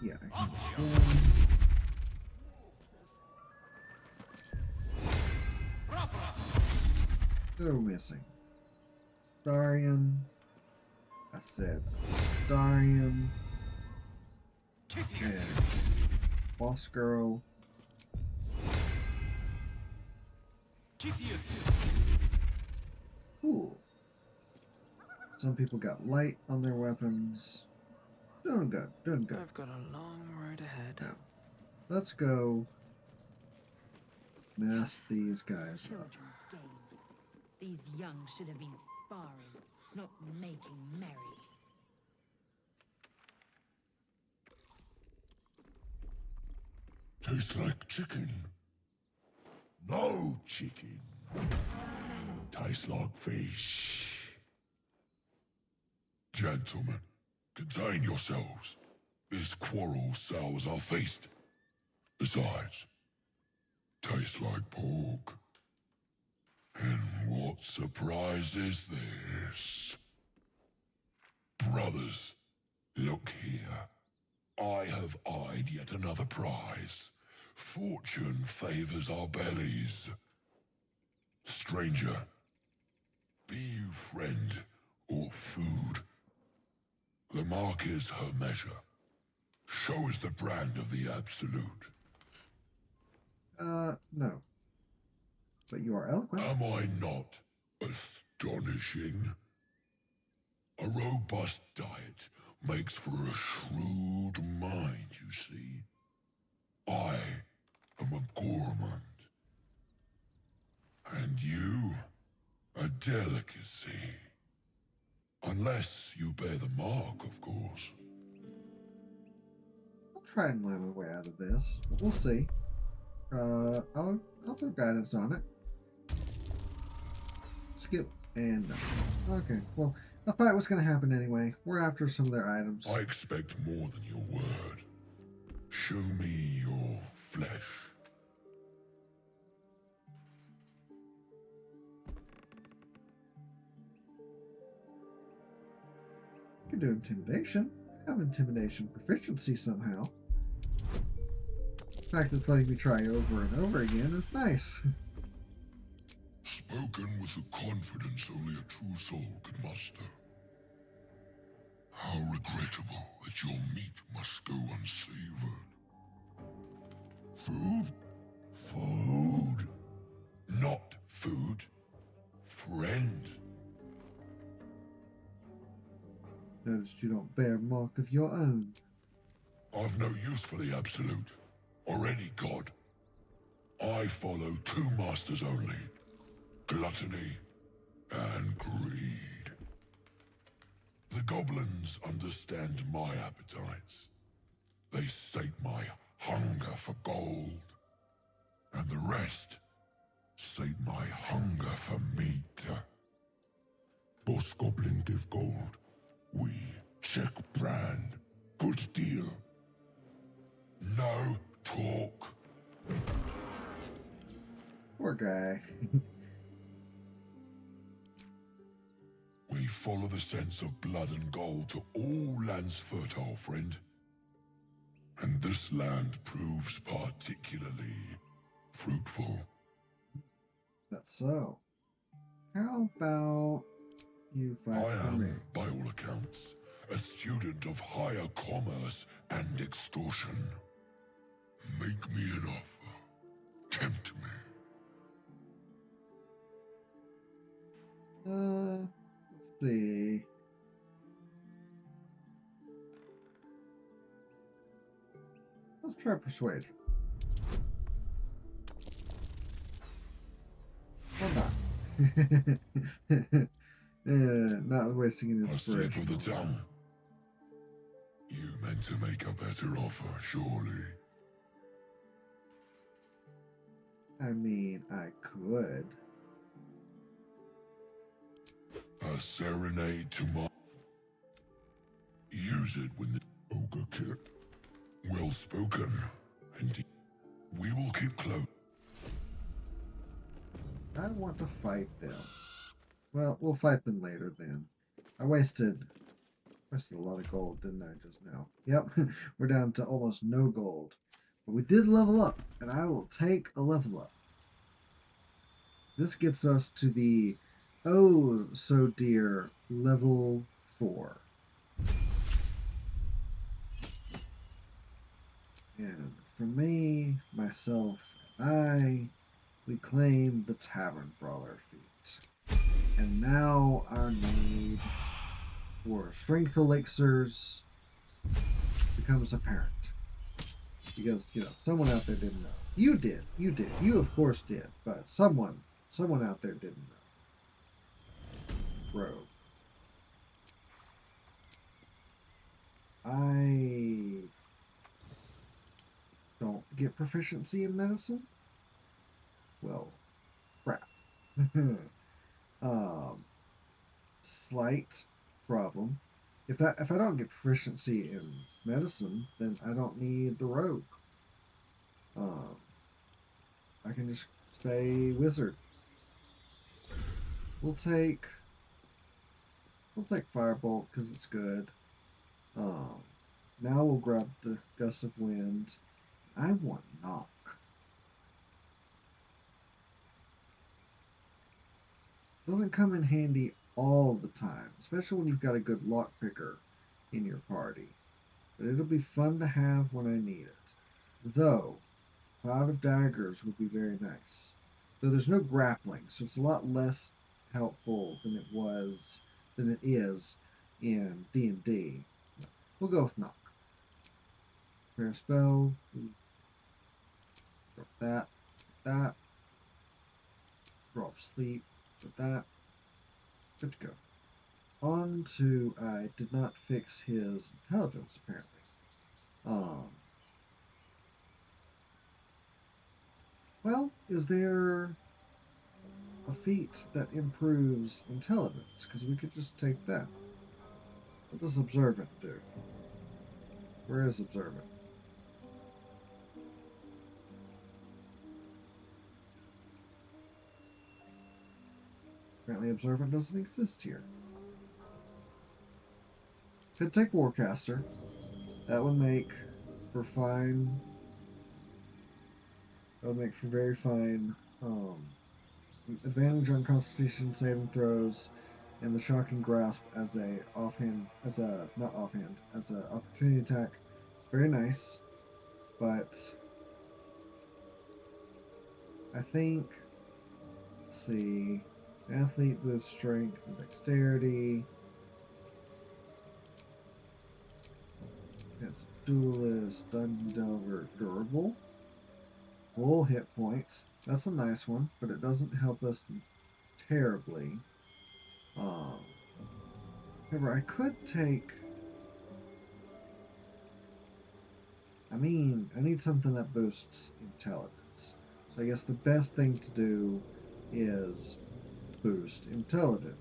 yeah, I can get one. Who are we missing? Starion. I said Starion. And Boss Girl. Cool. Some people got light on their weapons. Doing good, doing good. I've got a long road ahead. Now, let's go mess these guys up. Children's game. These young should have been sparring, not making merry. Tastes like chicken. No chicken. Tastes like fish. Gentlemen, contain yourselves. This quarrel sours our feast. Besides, tastes like pork. And what surprise is this? Brothers, look here. I have eyed yet another prize. Fortune favors our bellies. Stranger, be you friend or food. The mark is her measure. Show us the brand of the absolute. No. But you are eloquent. Am I not astonishing? A robust diet makes for a shrewd mind, you see. I am a gourmand. And you, a delicacy. Unless you bear the mark, of course. I'll try and learn my way out of this. We'll see. I'll throw guidance on it. Skip and no. Okay, well, I thought it was going to happen anyway. We're after some of their items. I expect more than your word. Show me your flesh. You can do intimidation. I have intimidation proficiency somehow. The fact it's letting me try over and over again is nice. Spoken with the confidence only a true soul could muster. How regrettable that your meat must go unsavored. Food? Food. Not food. Friend. Notice you don't bear mark of your own. I've no use for the Absolute, or any god. I follow two masters only, gluttony and greed. The goblins understand my appetites. They sate my hunger for gold. And the rest sate my hunger for meat. Boss Goblin give gold. We check brand. Good deal. No talk. Poor guy. We follow the sense of blood and gold to all lands fertile, friend. And this land proves particularly fruitful. That's so. How about you fight I for me? am, by all accounts, a student of higher commerce and extortion. Make me an offer. Tempt me. Let's see. Let's try persuade. Or not. Not wasting an A slip inspiration. of the tongue. You meant to make a better offer, surely. I mean, I could. A serenade to my... Use it when the ogre kid. Well spoken. Indeed. We will keep close. I want to fight them. Well, we'll fight them later then. I wasted a lot of gold, didn't I, just now? Yep, we're down to almost no gold. But we did level up, and I will take a level up. This gets us to the oh so dear level 4. And for me, myself, and we claim the Tavern Brawler feat. And now our need for strength elixirs becomes apparent. Because, someone out there didn't know. You did. You of course did. But someone out there didn't know. Rogue. I don't get proficiency in medicine. Well, crap. Slight problem. If I don't get proficiency in medicine, then I don't need the rogue. I can just stay wizard. We'll take firebolt because it's good. Now we'll grab the gust of wind. I want knock. Doesn't come in handy all the time, especially when you've got a good lockpicker in your party. But it'll be fun to have when I need it. Though, Cloud of Daggers would be very nice. Though there's no grappling, so it's a lot less helpful than it is in D&D. We'll go with knock. Prepare a spell. Drop that. Drop sleep. With that. Good to go. On to I did not fix his intelligence apparently. Well, is there a feat that improves intelligence? Because we could just take that. What does Observant do? Where is Observant? Apparently Observant doesn't exist here. Could take Warcaster. That would make for fine. That would make for very fine advantage on Constitution saving throws, and the Shocking Grasp as a opportunity attack. It's very nice, but I think, let's see, athlete with strength and dexterity. It's Duelist, Dungeon Delver, Durable. Full hit points. That's a nice one, but it doesn't help us terribly. However, I could take... I need something that boosts intelligence. So I guess the best thing to do is boost intelligence.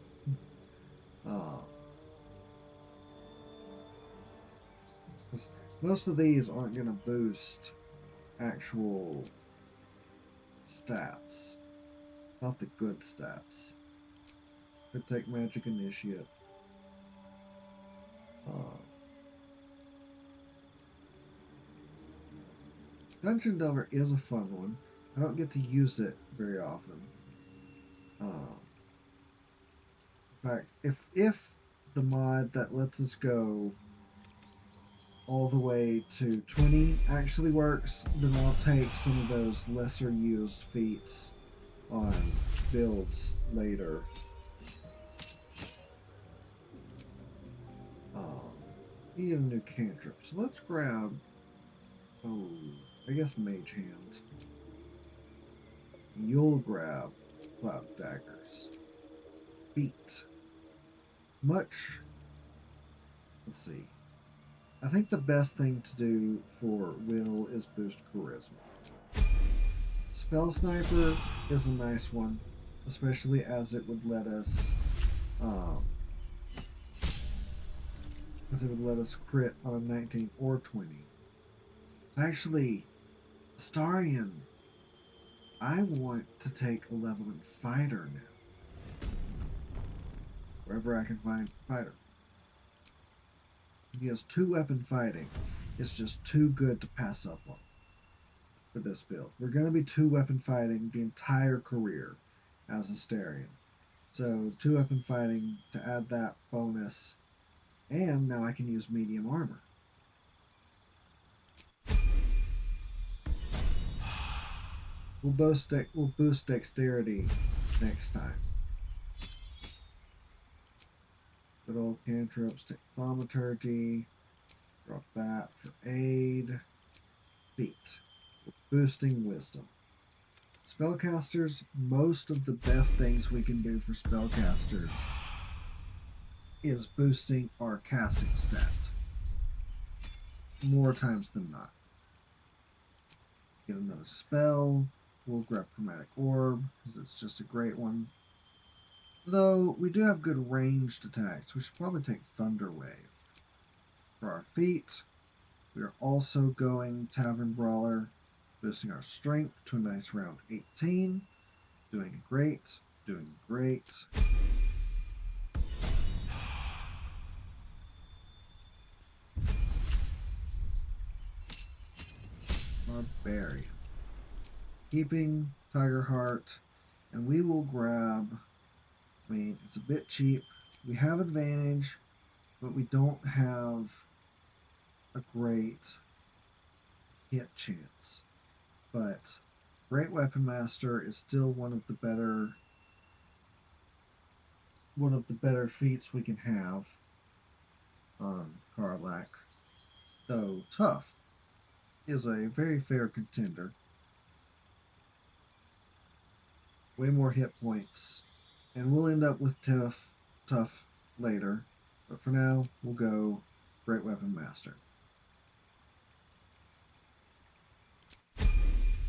Most of these aren't going to boost actual stats. Not the good stats. Could take Magic Initiate. Dungeon Delver is a fun one. I don't get to use it very often. In fact, if the mod that lets us go all the way to 20 actually works, then I'll take some of those lesser used feats on builds later. We get a new cantrip, so let's grab, I guess Mage Hand. You'll grab Cloud Daggers. Feet. Let's see. I think the best thing to do for Will is boost Charisma. Spell Sniper is a nice one, especially as it would let us crit on a 19 or 20. Actually, Starion, I want to take a level in Fighter now. Wherever I can find Fighter. He has 2-weapon fighting. It's just too good to pass up on for this build. We're going to be 2-weapon fighting the entire career as a Starion. So 2-weapon fighting to add that bonus. And now I can use medium armor. We'll boost dexterity next time. Good old cantrips, take thaumaturgy, drop that for aid, feet, boosting wisdom. Spellcasters, most of the best things we can do for spellcasters is boosting our casting stat. More times than not. Get another spell, we'll grab Chromatic Orb, because it's just a great one. Though, we do have good ranged attacks. We should probably take Thunder Wave. For our feet, we are also going Tavern Brawler, boosting our strength to a nice round 18. Doing great, doing great. Barbarian. Keeping Tiger Heart, and we will grab... it's a bit cheap. We have advantage, but we don't have a great hit chance. But Great Weapon Master is still one of the better feats we can have on Karlach. So Tough is a very fair contender. Way more hit points. And we'll end up with tough later. But for now, we'll go Great Weapon Master. I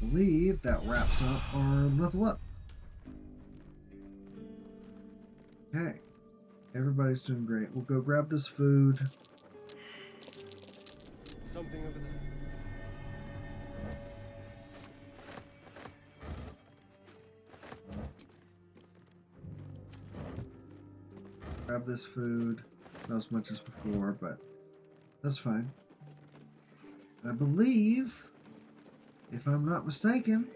believe that wraps up our level up. Okay. Everybody's doing great. We'll go grab this food. Something over there. Grab this food. Not as much as before, but that's fine. And I believe, if I'm not mistaken,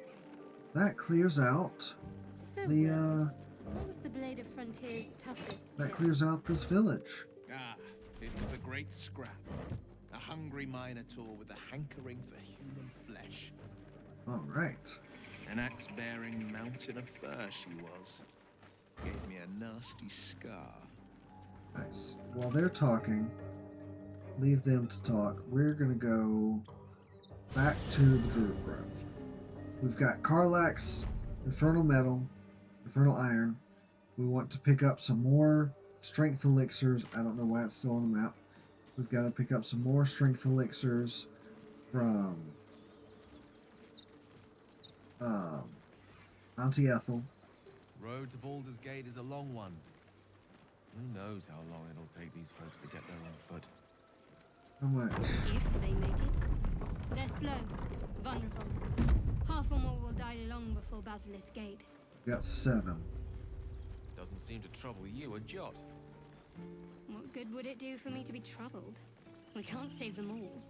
that clears out So, what was the Blade of Frontier's toughest? that clears out this village. Ah, it was a great scrap. A hungry minotaur with a hankering for human flesh. All right. An axe-bearing mountain of fur she was. Gave me a nasty scar. Nice. While they're talking, leave them to talk. We're gonna go back to the Druid Grove. We've got Karlach's Infernal Metal, Infernal Iron. We want to pick up some more Strength Elixirs. I don't know why it's still on the map. We've got to pick up some more Strength Elixirs from Auntie Ethel. Road to Baldur's Gate is a long one. Who knows how long it'll take these folks to get there on foot. How much? If they make it. They're slow, vulnerable. Half or more will die long before Basilisk Gate. We got 7. Doesn't seem to trouble you a jot. What good would it do for me to be troubled? We can't save them all.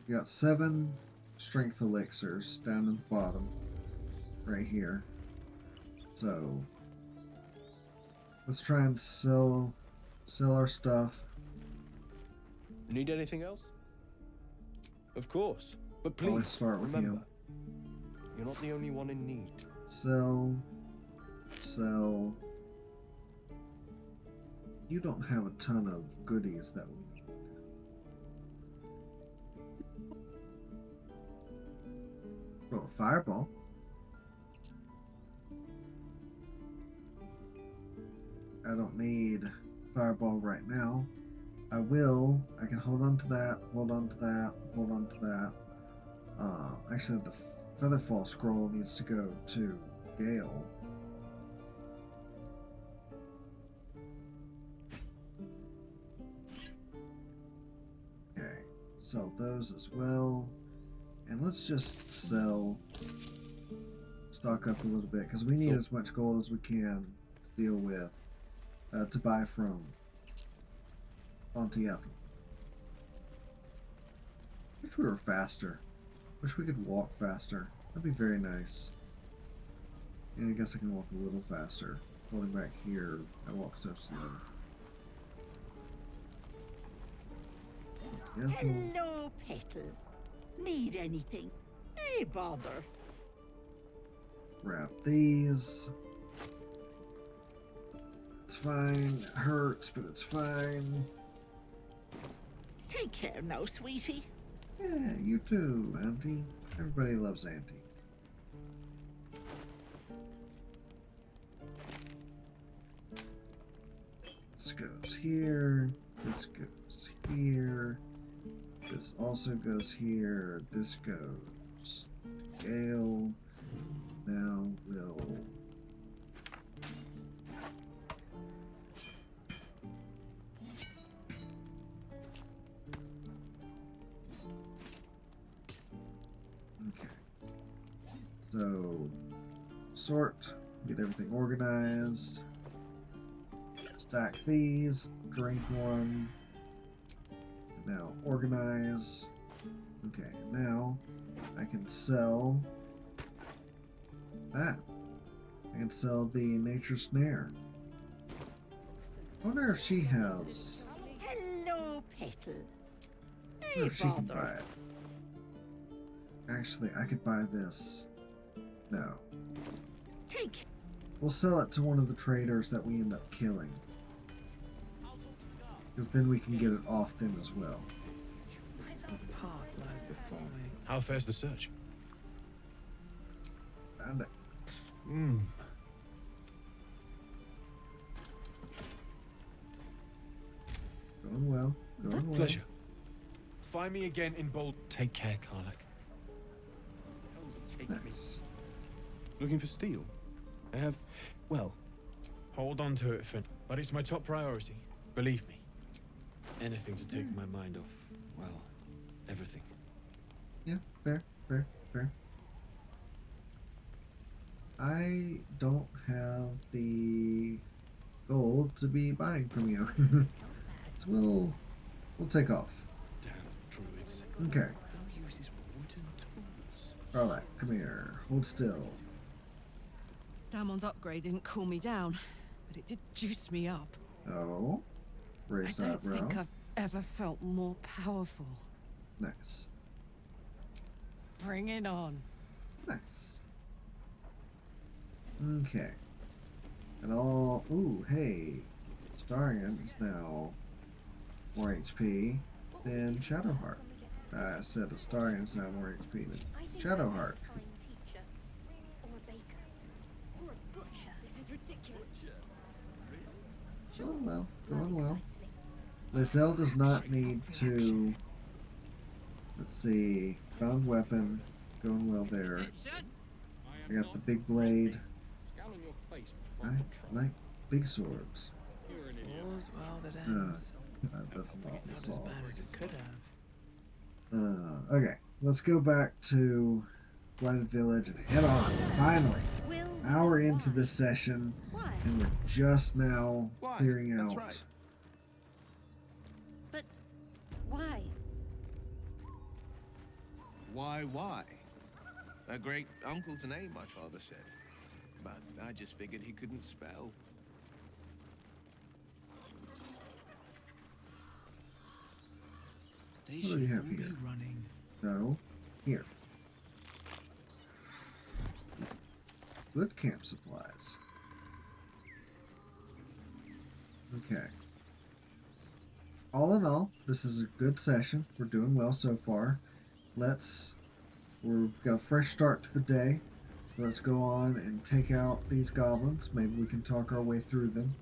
We got 7 Strength Elixirs down at the bottom, right here. So let's try and sell our stuff. Need anything else? Of course, but please Always start with remember, you. you're not the only one in need. Sell. You don't have a ton of goodies that we need. Well, a fireball. I don't need fireball right now. I can hold on to that, hold on to that, hold on to that. Actually, the Featherfall scroll needs to go to Gale. Okay, sell those as well. And let's just stock up a little bit, because we need as much gold as we can to deal with, to buy from Auntie Ethel. Wish we were faster. Wish we could walk faster. That'd be very nice. And I guess I can walk a little faster. Holding back here, I walk so slow. Hello, Petal. Need anything? Hey, bother. Grab these. It's fine. It hurts, but it's fine. Take care now, sweetie. Yeah, you too, Auntie. Everybody loves Auntie. This goes here. This goes here. This also goes here. This goes to Gale. Now we'll... Okay. So, sort, get everything organized. Stack these, drink one. Now organize. Okay, now I can sell that. I can sell the Nature Snare. I wonder if she has... Hello, Petal. I Hey, wonder if she can buy bother. it. Actually, I could buy this. No. Take. We'll sell it to one of the traders that we end up killing. Because then we can get it off them as well. The path lies before me. How fares the search? Found it. Going well. Going well. Pleasure. Find me again in Bold. Take care, Karlach. Nice. Looking for steel? I have, well, Hold on to it, Finn. But it's my top priority. Believe me. Anything to take my mind off, well, everything. Yeah, fair. I don't have the gold to be buying from you. So we'll take off. Damn druids. Okay. Who uses wooden tools? Alright, come here. Hold still. Damon's upgrade didn't cool me down, but it did juice me up. Oh. I Raised don't eyebrow. think I've ever felt more powerful. Nice. Bring it on. Nice. Okay. And all... Ooh, hey. Astarion is now more HP than Shadowheart. I said Astarion is now more HP than Shadowheart. Going well, going well. Lizelle does not need to. Let's see. Found weapon. Going well there. I got the big blade. I like big swords. All's well that ends. That's an awful Not as song. bad as it could have. Okay, let's go back to Blighted Village and head on. Finally, hour into this session, and we're just now clearing out. right. But why? Why? A great uncle to name, my father said. But I just figured he couldn't spell. They What do you should have all be here? running. No, here. Good camp supplies. Okay. All in all, this is a good session. We're doing well so far. We've got a fresh start to the day. Let's go on and take out these goblins. Maybe we can talk our way through them.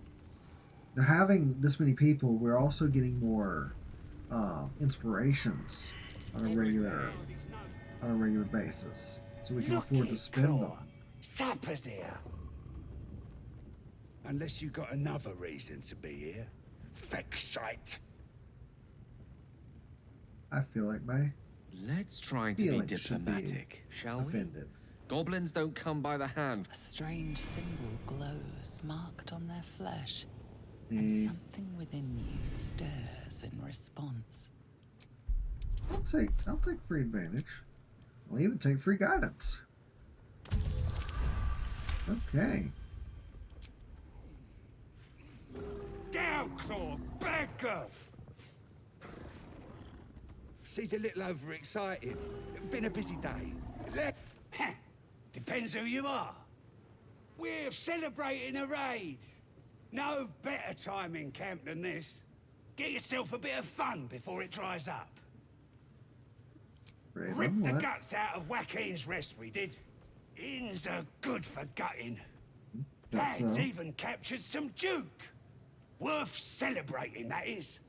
Now, having this many people, we're also getting more inspirations on a regular basis, so we can afford to spend them. Sapper's here. Unless you got another reason to be here. Fexite. I feel like my Let's try to be feelings should be diplomatic, shall we? offended. Goblins don't come by the hand. A strange symbol glows, marked on their flesh, Eh. and something within you stirs in response. I'll take free advantage. I'll even take free guidance. Okay. Down, Claw! Back up! She's a little overexcited. Been a busy day. Depends who you are. We're celebrating a raid. No better time in camp than this. Get yourself a bit of fun before it dries up. Raven, Rip the what? guts out of Joaquin's rest, we did. Inns are good for gutting. That's Lads so. even captured some Duke. Worth celebrating, that is.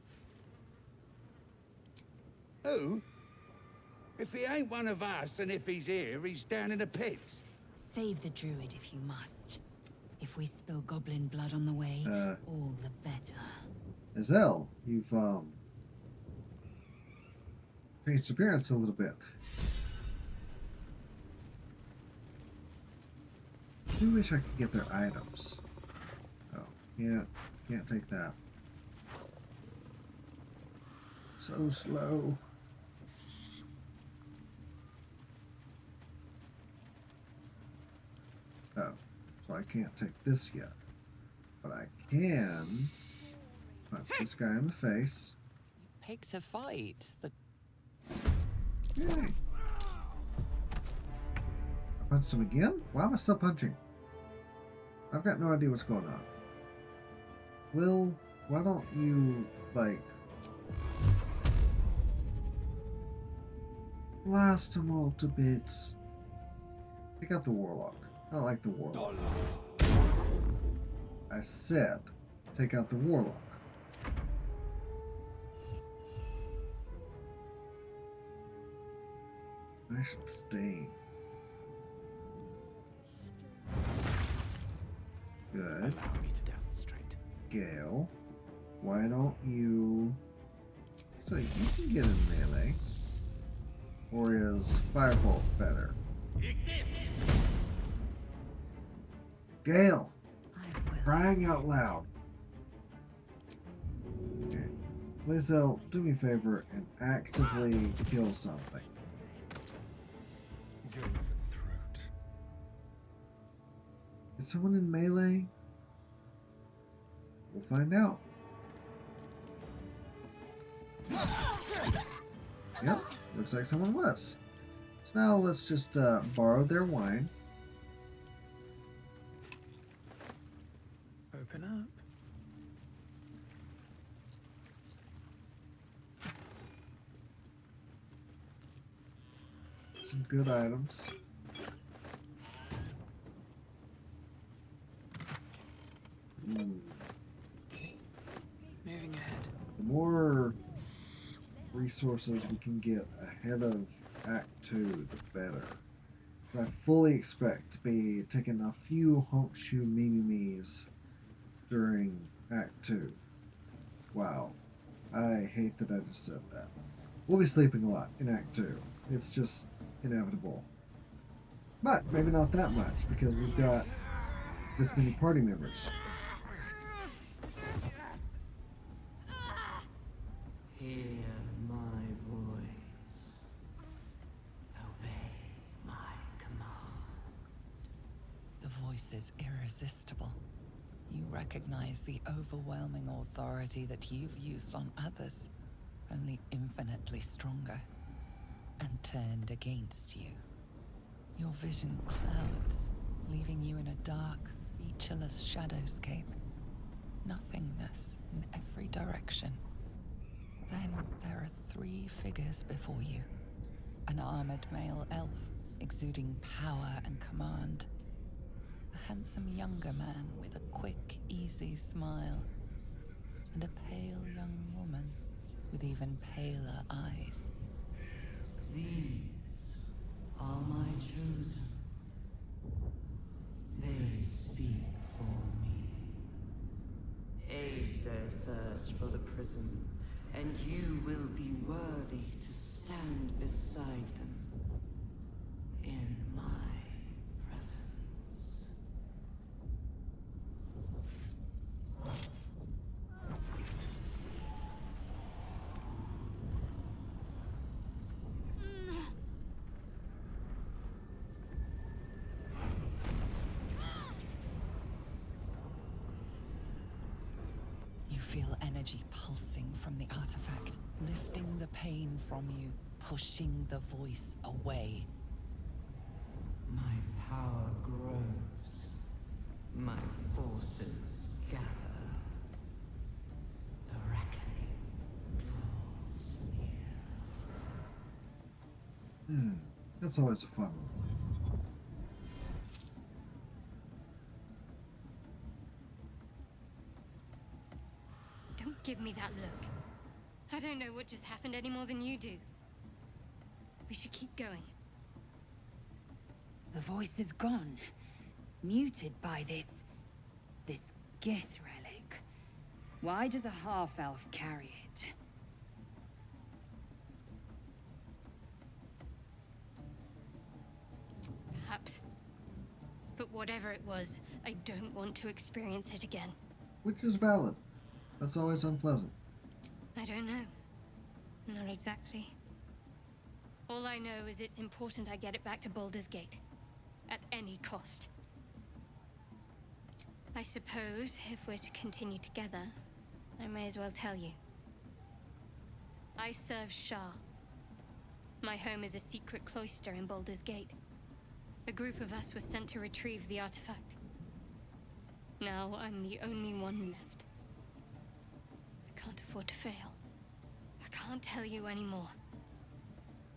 Who? If he ain't one of us, and if he's here, he's down in the pits. Save the druid if you must. If we spill goblin blood on the way, all the better. Azelle, you've changed appearance a little bit. I do wish I could get their items. Oh, yeah, can't take that. So slow. Oh, so I can't take this yet. But I can punch this guy in the face. Picked a fight. Yay. I punched him again? Why am I still punching? I've got no idea what's going on. Will, why don't you, like, blast them all to bits? Take out the warlock. I don't like the warlock. I said, take out the warlock. I should stay. Good. Allow me to demonstrate. Gale, why don't you... So you can get in melee. Or is Firebolt better? Gale! Crying out loud. Okay. Lizelle, do me a favor and actively kill something. Go for the throat. Is someone in melee? We'll find out. Yep, looks like someone was. So now let's just borrow their wine. Open up. some good items. Moving ahead. The more resources we can get ahead of Act 2, the better. I fully expect to be taking a few Honkshu Mimimis during Act 2. Wow. I hate that I just said that. We'll be sleeping a lot in Act 2. It's just inevitable. But maybe not that much, because we've got this many party members. Hear my voice. Obey my command. The voice is irresistible. You recognize the overwhelming authority that you've used on others, only infinitely stronger, and turned against you. Your vision clouds, leaving you in a dark, featureless shadowscape. Nothingness in every direction. Then there are 3 figures before you. An armored male elf, exuding power and command. A handsome younger man with a quick, easy smile. And a pale young woman with even paler eyes. These are my chosen. They speak for me. Aid their search for the prison, and you will be worthy to stand beside them in my presence. You feel energy pulsing from the artifact, lifting the pain from you, pushing the voice away. My power grows. My forces gather. The reckoning draws near. That's always a fun one. Don't give me that look. I don't know what just happened any more than you do. We should keep going. The voice is gone. Muted by this Gith relic. Why does a half-elf carry it? Perhaps. But whatever it was, I don't want to experience it again. Which is valid. That's always unpleasant. I don't know. Not exactly. All I know is it's important I get it back to Baldur's Gate. At any cost. I suppose, if we're to continue together, I may as well tell you. I serve Shah. My home is a secret cloister in Baldur's Gate. A group of us was sent to retrieve the artifact. Now I'm the only one left. I can't afford to fail. I can't tell you anymore.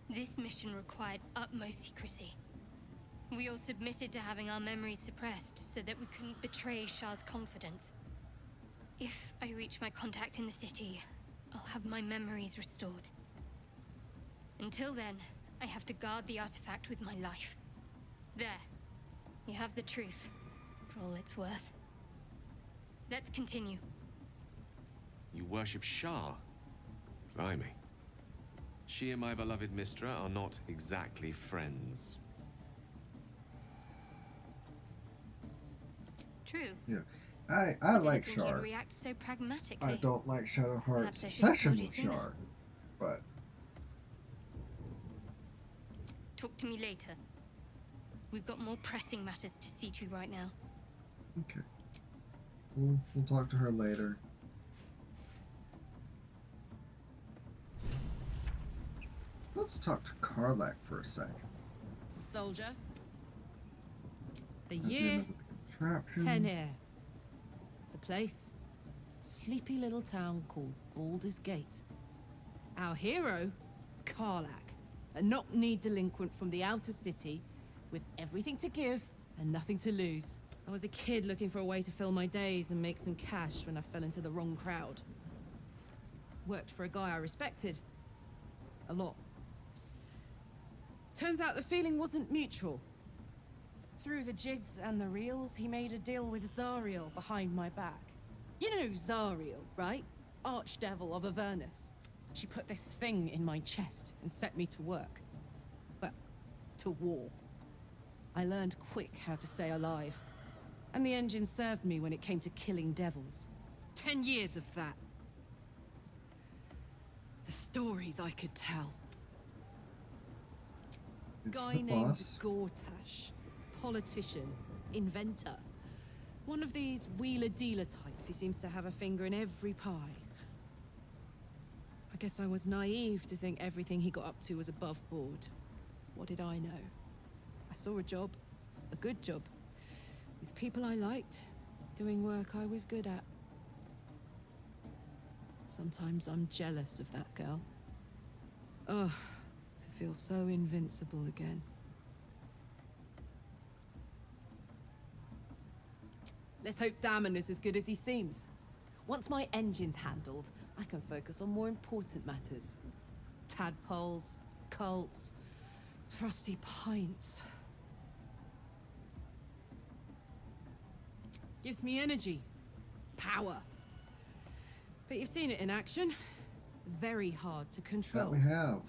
This mission required utmost secrecy. We all submitted to having our memories suppressed so that we couldn't betray Shah's confidence. If I reach my contact in the city, I'll have my memories restored. Until then, I have to guard the artifact with my life. There. You have the truth, for all it's worth. Let's continue. You worship Shah? Blimey. She and my beloved Mistra are not exactly friends. True. Yeah. I like Shard. Shard. React so pragmatically. I don't like Shadowheart's Perhaps I should have obsession told you with sooner. Shard. But Talk to me later. We've got more pressing matters to see to right now. okay. We'll talk to her later. Let's talk to Karlak for a second. Soldier. The Agreement year, with the contraption. 10 air. The place, sleepy little town called Baldur's Gate. Our hero, Karlak, A knock-kneed delinquent from the outer city, with everything to give and nothing to lose. I was a kid looking for a way to fill my days and make some cash when I fell into the wrong crowd. Worked for a guy I respected. A lot. Turns out the feeling wasn't mutual. Through the jigs and the reels, he made a deal with Zariel behind my back. You know Zariel, right? Archdevil of Avernus. She put this thing in my chest and set me to work. Well, to war. I learned quick how to stay alive. And the engine served me when it came to killing devils. 10 years of that. The stories I could tell. Guy named Gortash. Politician. Inventor. One of these wheeler-dealer types who seems to have a finger in every pie. I guess I was naive to think everything he got up to was above board. What did I know? I saw a job. A good job. With people I liked. Doing work I was good at. Sometimes I'm jealous of that girl. Ugh, to feel so invincible again. Let's hope Damon is as good as he seems. Once my engine's handled, I can focus on more important matters. Tadpoles, cults, frosty pints. Gives me energy, power. But you've seen it in action. Very hard to control. That we have.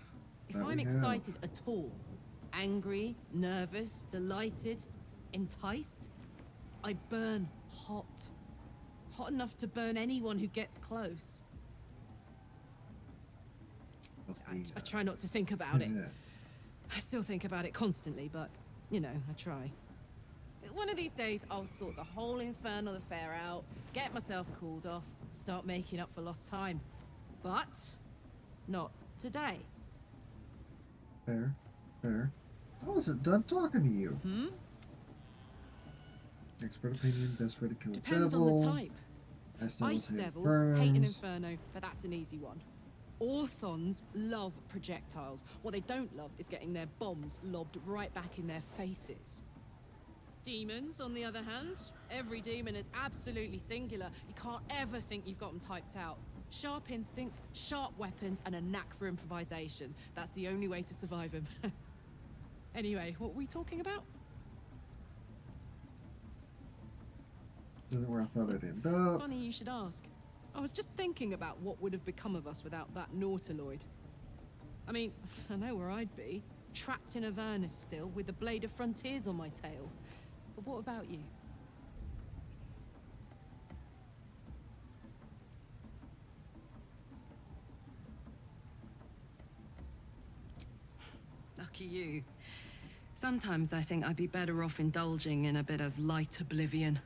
If I'm excited at all, angry, nervous, delighted, enticed, I burn hot. Hot enough to burn anyone who gets close. I try not to think about it. I still think about it constantly, but, you know, I try. One of these days, I'll sort the whole infernal affair out, get myself cooled off, start making up for lost time. But, not today. Fair. I wasn't done talking to you. Expert opinion, best way to kill a devil. Depends on the type. Ice devils hate an inferno, but that's an easy one. Orthons love projectiles. What they don't love is getting their bombs lobbed right back in their faces. Demons, on the other hand, every demon is absolutely singular. You can't ever think you've got them typed out. Sharp instincts, sharp weapons, and a knack for improvisation. That's the only way to survive them. Anyway, what were we talking about? Isn't where I thought I'd end up. Funny you should ask. I was just thinking about what would have become of us without that Nautiloid. I mean, I know where I'd be. Trapped in Avernus still, with the Blade of Frontiers on my tail. But what about you? Lucky you. Sometimes I think I'd be better off indulging in a bit of light oblivion.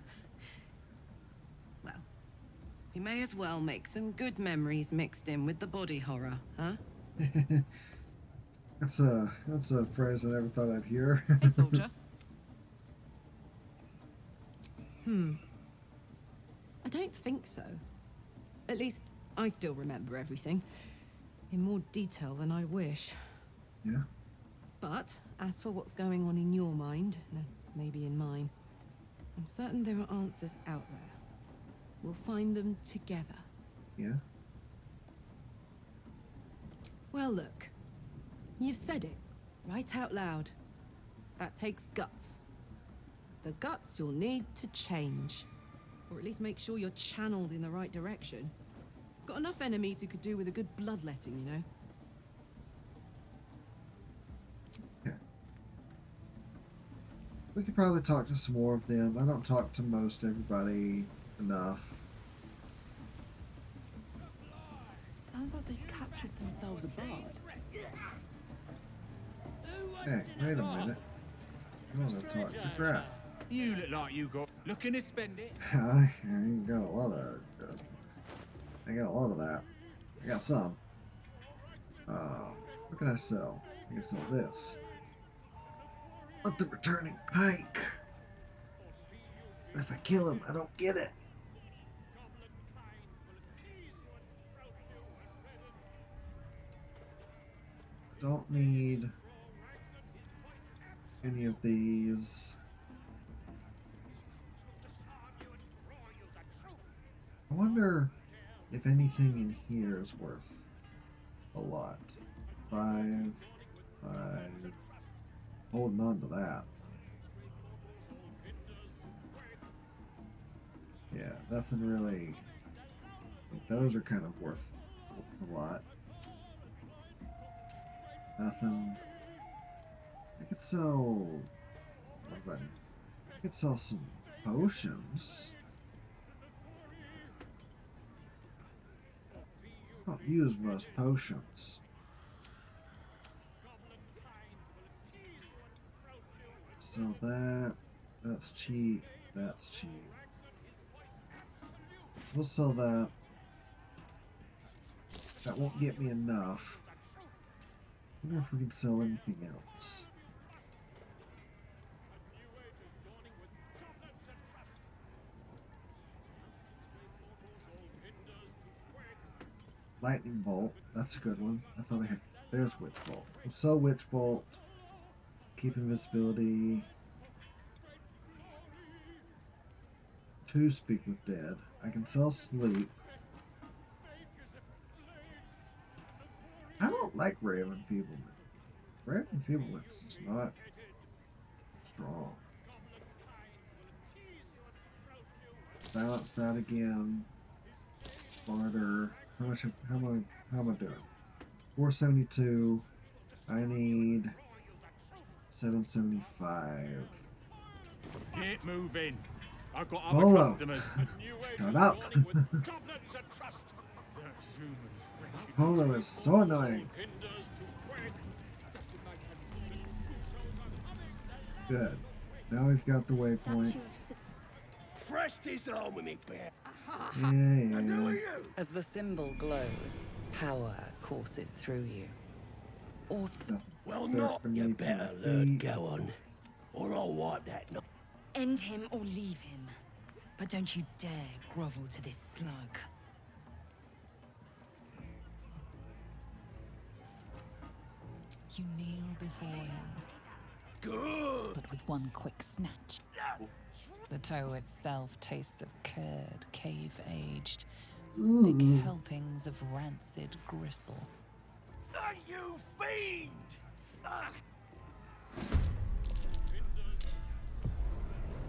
Well, we may as well make some good memories mixed in with the body horror, huh? That's a phrase I never thought I'd hear. Hey, soldier. I don't think so. At least, I still remember everything. In more detail than I wish. Yeah. But, as for what's going on in your mind, and maybe in mine, I'm certain there are answers out there. We'll find them together. Yeah. Well, look. You've said it, right out loud. That takes guts. The guts you'll need to change. Or at least make sure you're channeled in the right direction. I've got enough enemies who could do with a good bloodletting, you know? Okay. We could probably talk to some more of them. I don't talk to most everybody enough. Sounds like they've captured themselves a bard. Hey, wait a minute. I want to talk to crap. You look like you got looking to spend it. I ain't got a lot of that. I got some. What can I sell? I can sell this. But the returning pike. If I kill him, I don't get it. Don't need any of these. I wonder if anything in here is worth a lot. 5. Holding on to that. Yeah, nothing really. Those are kind of worth a lot. Nothing. I could sell. What about? I could sell some potions. I don't use most potions. Sell that. That's cheap. That's cheap. We'll sell that. That won't get me enough. I wonder if we can sell anything else. Lightning bolt. That's a good one. I thought I had. There's witch bolt. We'll sell witch bolt. Keep invisibility. 2 speak with dead. I can sell sleep. I don't like Ray of Enfeeblement. Ray of Enfeeblement's just not strong. Balance that again. Barter. How am I doing? 472. I need 775. Get moving. I've got other Hello. customers. Shut up. Polo is so annoying. Good. Now we've got the waypoint. Fresh disarm with me, bear. Yeah. As the symbol glows, power courses through you. Well, not. You better learn go on, or I'll wipe that knot. End him or leave him. But don't you dare grovel to this slug. You kneel before him. Good. But with one quick snatch. The toe itself tastes of curd, cave-aged, thick helpings of rancid gristle. Ah, you fiend! Ah.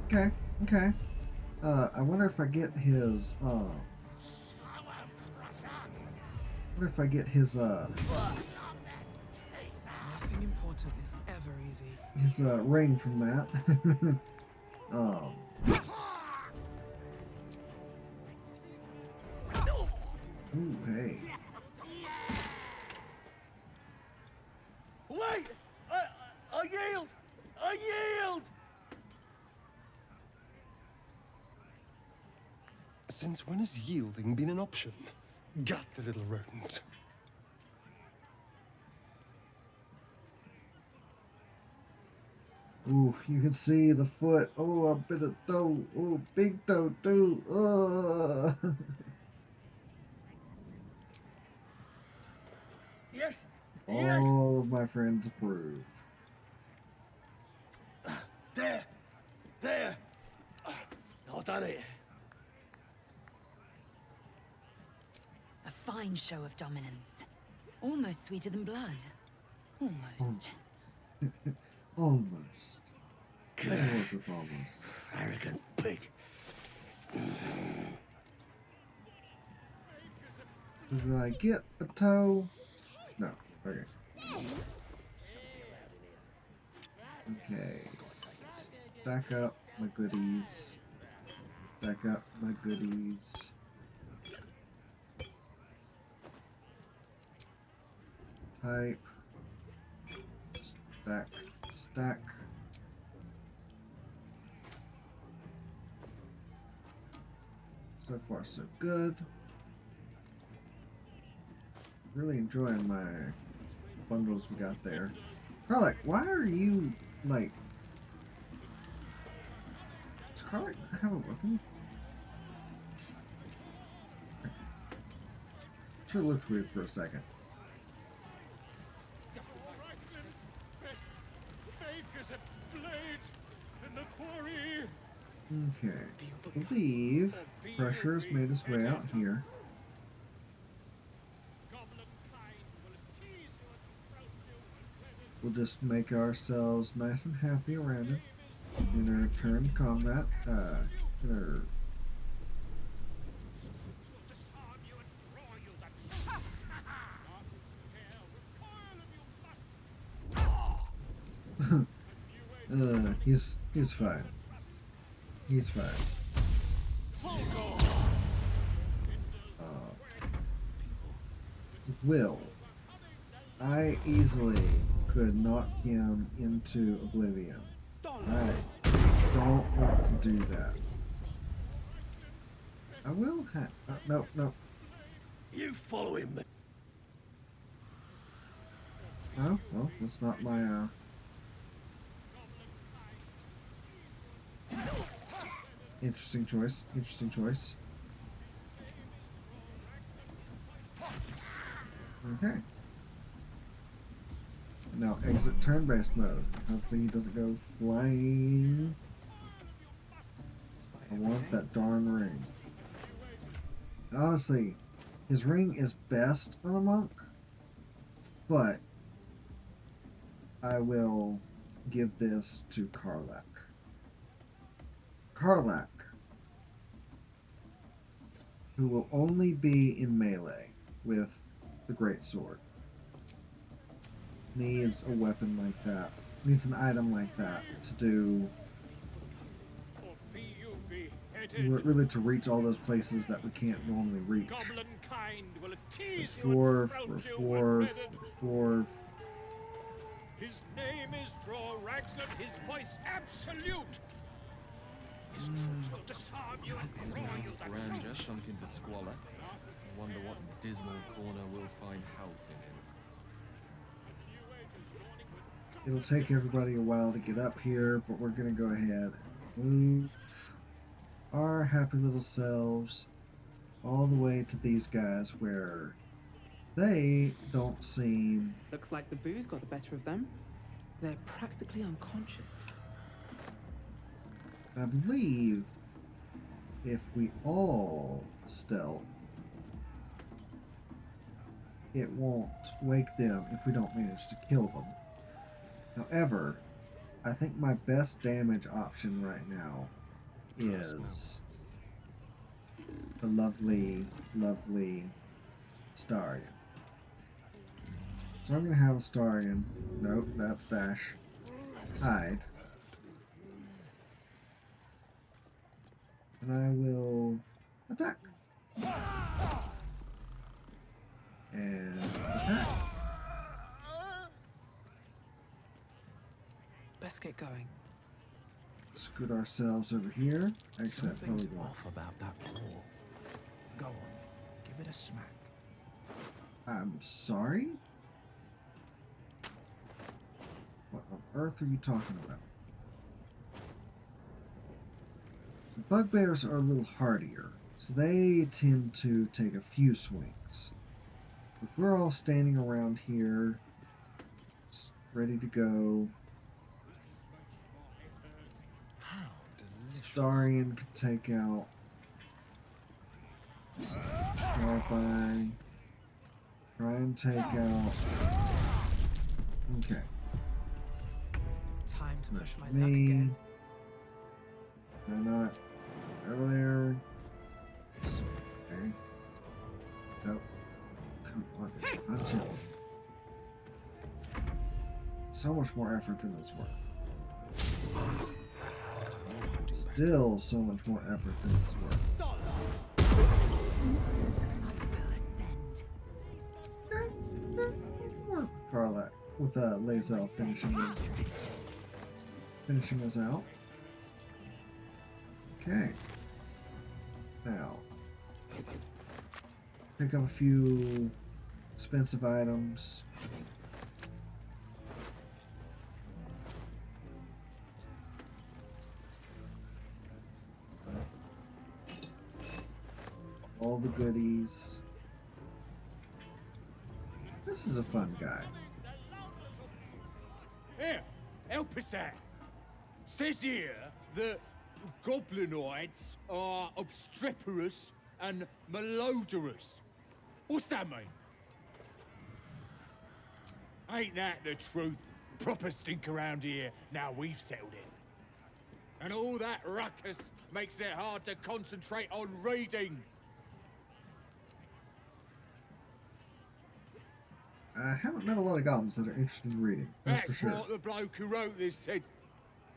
Okay. I wonder if I get his, Nothing important is ever easy. his ring from that. Ooh, hey. Wait! I yield! I yield! Since when has yielding been an option? Gut the little rodent. Ooh, you can see the foot. Oh, a bit of toe. Oh, big toe too. Yes! All of my friends approve. There! There! I've done it. A fine show of dominance. Almost sweeter than blood. Almost. Almost. I work with almost. Arrogant pig. Did I get a toe? No. Okay. Okay. Stack up my goodies. Stack up my goodies. Type. Stack. So far, so good. Really enjoying my bundles we got there. Carlick, why are you, like... Does Carlick not have a weapon? Sure looked weird for a second. Okay. I believe pressure has made its way out here. We'll just make ourselves nice and happy around it in our turn combat. In our he's fine. He's fine. Will. I easily could knock him into oblivion. I don't want to do that. I will have... no, no. You follow him. Oh, well, that's not my, Interesting choice. Interesting choice. Okay. Now exit turn-based mode. Hopefully he doesn't go flying. I want that darn ring. And honestly, his ring is best on a monk, but I will give this to Karlach. Karlach, who will only be in melee with the great sword, needs a weapon like that, needs an item like that to do, really to reach all those places that we can't normally reach. Goblin kind will tease Dwarf, dwarf, dwarf. His name is Draw Ragnar, his voice absolute. His troops will disarm you and throw you that Ranger sunk into squalor. I wonder what dismal corner we'll find Halcyon in. It'll take everybody a while to get up here, but we're going to go ahead and move our happy little selves all the way to these guys where they don't seem... Looks like the booze got the better of them. They're practically unconscious. I believe if we all stealth, it won't wake them if we don't manage to kill them. However, I think my best damage option right now is the lovely, lovely Starion. So I'm going to have a Starion. Nope, that's dash. Hide. And I will attack. And attack. Best get going. Scoot ourselves over here. Actually, that probably won't. Off about that wall. Go on, give it a smack. I'm sorry? What on earth are you talking about? The bugbears are a little hardier, so they tend to take a few swings. If we're all standing around here, ready to go, Starion could take out Starfire. Try and take out. Okay. Time to push my luck Me. again. I'm not over there. Okay. Nope. Come on. Punch it. So much more effort than it's worth. Still so much more effort than it's worth. Work with Karlach, with Lae'zel finishing us out. Okay. Now, pick up a few expensive items. All the goodies. This is a fun guy. Here, help us out. Says here, The goblinoids are obstreperous and malodorous. What's that mean? Ain't that the truth? Proper stink around here, now we've settled it. And all that ruckus makes it hard to concentrate on reading. I haven't met a lot of goblins that are interested in reading, that's for That's sure. what the bloke who wrote this said.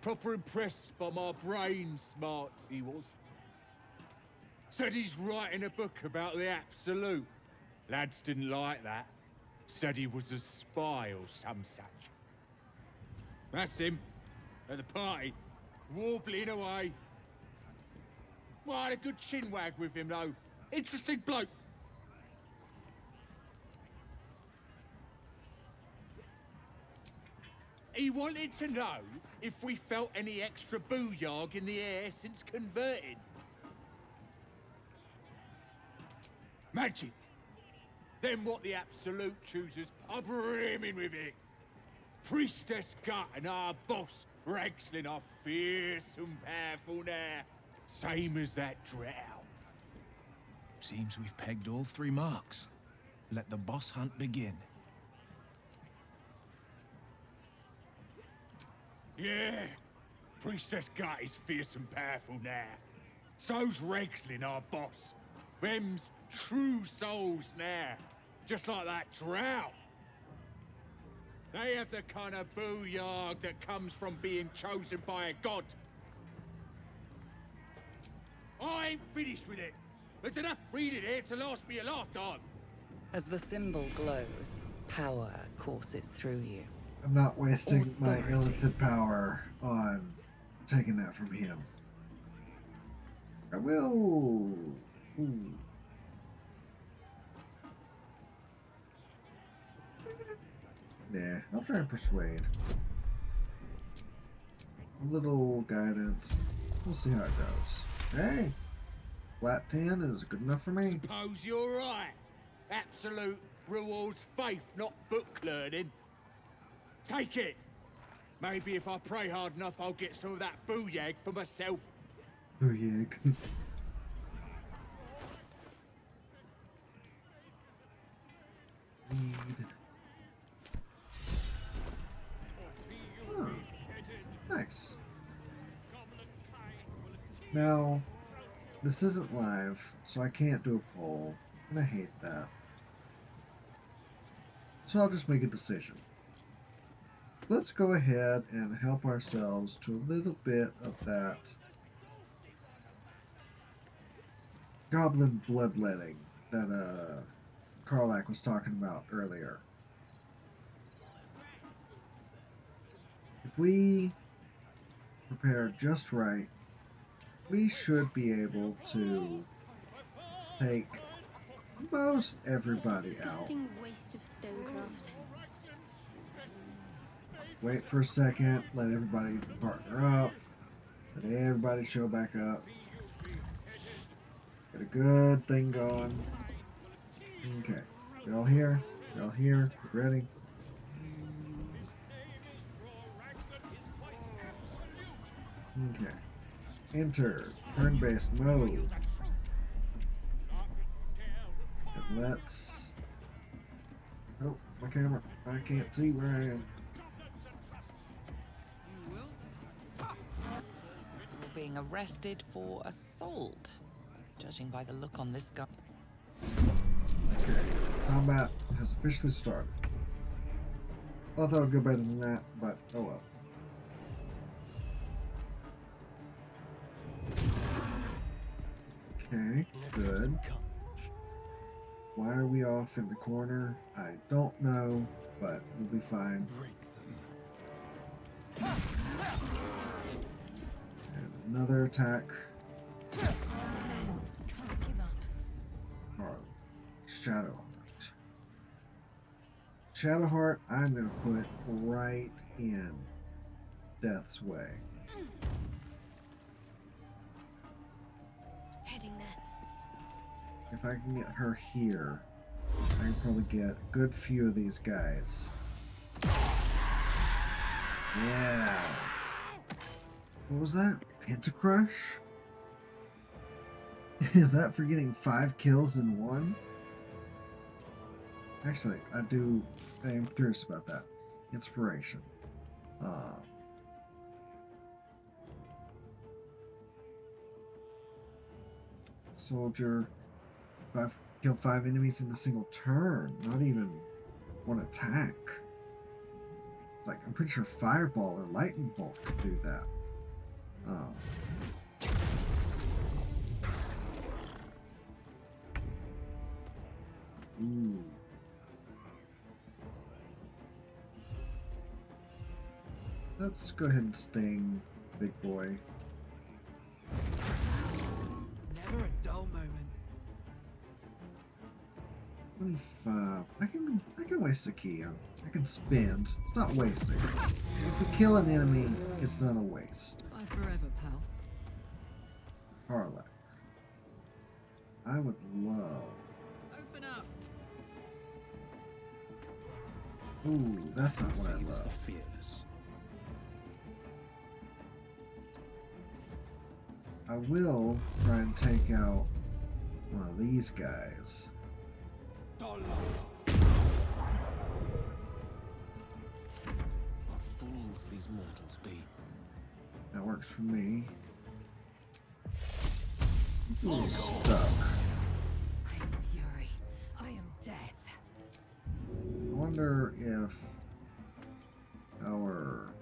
Proper impressed by my brain smarts, he was. Said he's writing a book about the Absolute. Lads didn't like that. Said he was a spy or some such. That's him, at the party, warbling away. Well, I had a good chinwag with him, though. Interesting bloke. He wanted to know if we felt any extra booyarg in the air since converting. Magic. Then what the Absolute chooses are brimming with it. Priestess Gut and our boss, Ragslin, are fierce and powerful now. Same as that drow. Seems we've pegged all 3 marks. Let the boss hunt begin. Yeah, Priestess Gut is fierce and powerful now. So's Ragslin, our boss. Them's true souls now, just like that drow. They have the kind of booyarg that comes from being chosen by a god. I ain't finished with it. There's enough reading here to last me a lifetime. As the symbol glows, power courses through you. I'm not wasting my illithid power on taking that from him. I will... Ooh. Nah, I'll try and persuade. A little guidance. We'll see how it goes. Hey! Flat 10 is good enough for me. Suppose you're right. Absolute rewards faith, not book learning. Take it. Maybe if I pray hard enough, I'll get some of that booyag for myself. Booyag. Oh, nice. Now, this isn't live, so I can't do a poll, and I hate that. So I'll just make a decision. Let's go ahead and help ourselves to a little bit of that goblin bloodletting that Karlak was talking about earlier. If we prepare just right, we should be able to take most everybody out. Disgusting waste of stonecraft. Wait for a second, let everybody partner up, let everybody show back up. Get a good thing going. Okay, you're all here, you're all here, get ready. Okay, enter turn-based mode. And let's... Oh, my camera, I can't see where I am. You're being arrested for assault, judging by the look on this guy. Okay, combat has officially started. I thought it would go better than that, but oh well. Okay, good. Why are we off in the corner? I don't know, but we'll be fine. And another attack. Or Shadowheart. Shadowheart, I'm going to put right in Death's Way. Heading there. If I can get her here, I can probably get a good few of these guys. Yeah. What was that? Pentacrush? Is that for getting 5 kills in one? Actually, I am curious about that. Inspiration. Soldier. Kill 5 enemies in a single turn. Not even one attack. It's like, I'm pretty sure Fireball or Lightning Bolt could do that. Ooh. Let's go ahead and sting, big boy. Never a dull moment. 25. I can waste a key. I can spend. It's not wasting. If we kill an enemy, it's not a waste. Bye forever, pal. Harlech. I would love. Open up. Ooh, that's not what I love. I will try and take out one of these guys. What fools these mortals be. That works for me. Ooh, stuck. I am fury. I am death. I wonder if our...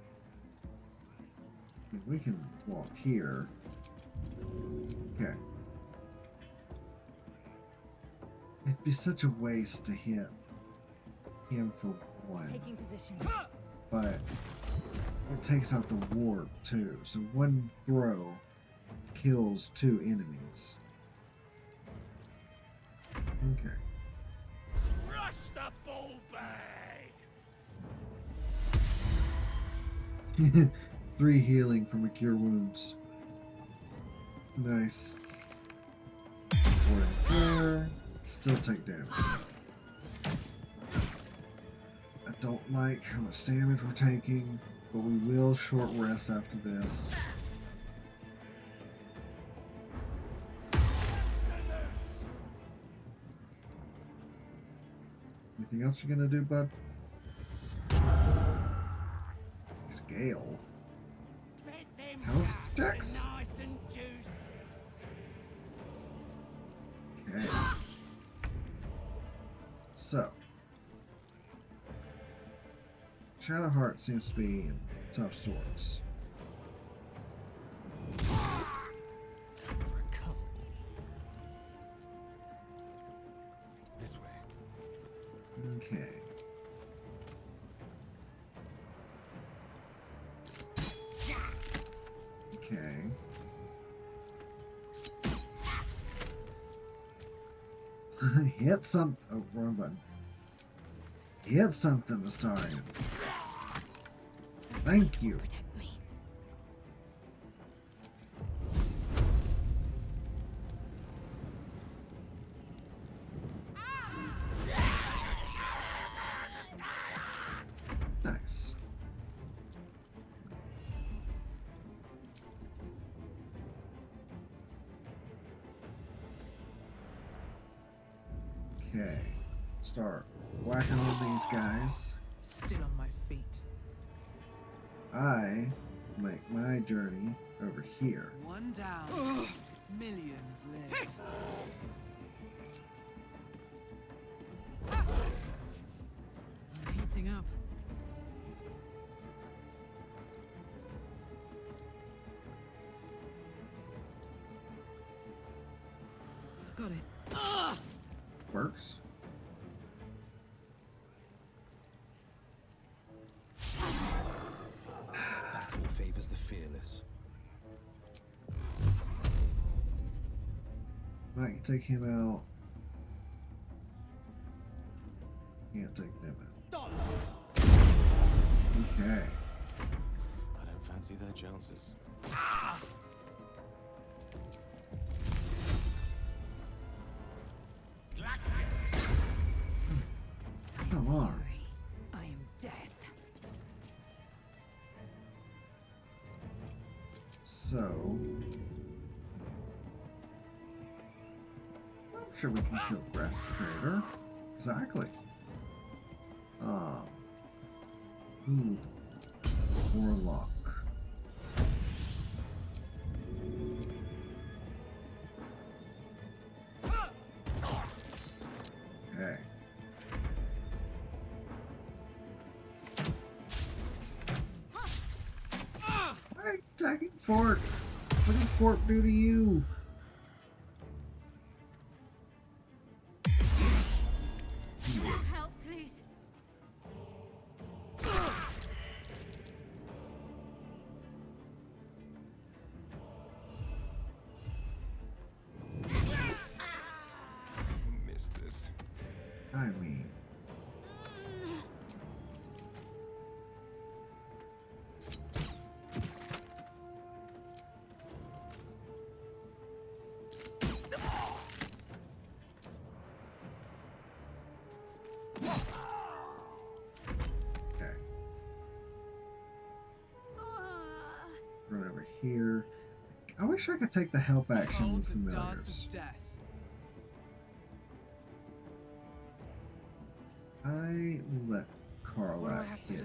if we can walk here. Okay. It'd be such a waste to hit him for one. Taking position. But it takes out the ward too. So one throw kills 2 enemies. Okay. Rush the bull bag! 3 healing from a cure wounds. Nice. Ward there. Still take damage. I don't like how much damage we're taking, but we will short rest after this. Anything else you're gonna do, bud? Scale. Health checks? Nice and juicy. Okay. So. Shadowheart seems to be in tough sorts. This way. Okay. Okay. Hit some. Oh, wrong button. Hit something, Astarion. Thank you. Nice. Okay. Start whacking on these guys. Still on my feet. I make my journey over here. One down. Millions live. I'm heating up. Got it. Works. Battle favors the fearless. Might take him out. Can't take them out. Okay. I don't fancy their chances. Come on. I am death. So So, I'm sure we can kill Graph Trader. Exactly. Ooh, Warlock. Okay. Hey, attacking Fort! What did Fort do to you? Help, please. Missed this. I mean... Okay. Run over here. I wish I could take the help action with familiars. I will let Carl out hit.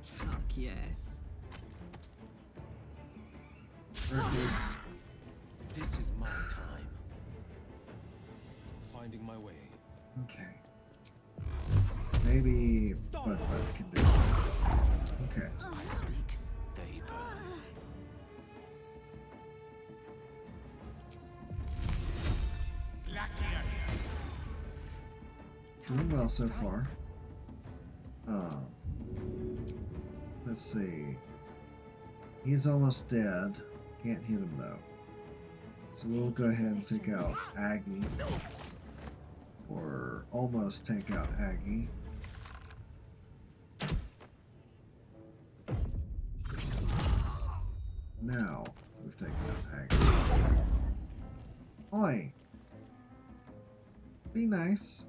Fuck yes. Reckless. This is my time. Finding my way. Okay. Maybe Bud can do it. Okay. I speak, they burn. Doing well so far. Let's see. He's almost dead. Can't hit him though. So we'll go ahead and take out Aggie. Or almost take out Aggie. Now we've taken out Aggie. Oi! Be nice.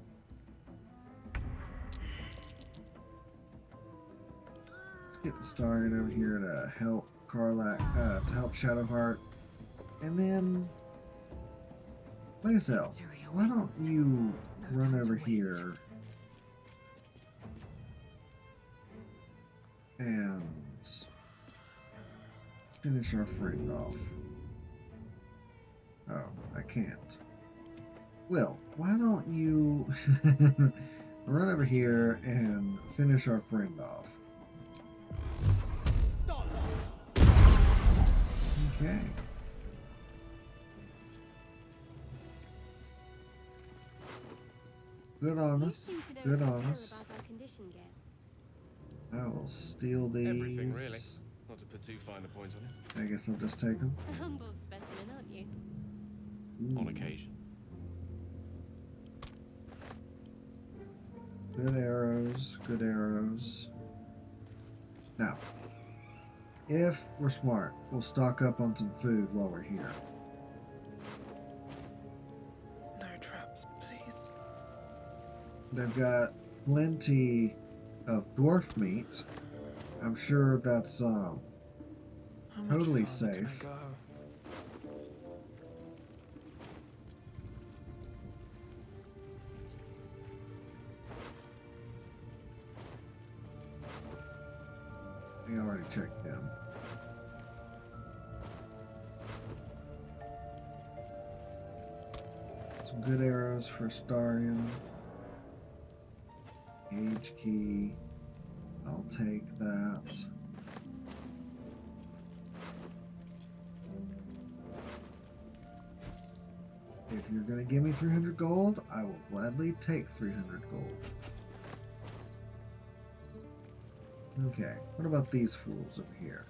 Let's get started over here to help Karlach, to help Shadowheart. And then Lae'zel, why don't you run over here and finish our friend off. Oh, I can't. Will, why don't you run over here and finish our friend off? Okay. Good on us. Good on us. I will steal these. Everything, really. Not to put too fine a point on it. I guess I'll just take them. A humble specimen, aren't you? On occasion. Good arrows. Good arrows. Now, if we're smart, we'll stock up on some food while we're here. No traps, please. They've got plenty of dwarf meat. I'm sure that's totally safe. I already checked them. Some good arrows for Starion. Age key. I'll take that. If you're going to give me 300 gold, I will gladly take 300 gold. Okay, what about these fools over here?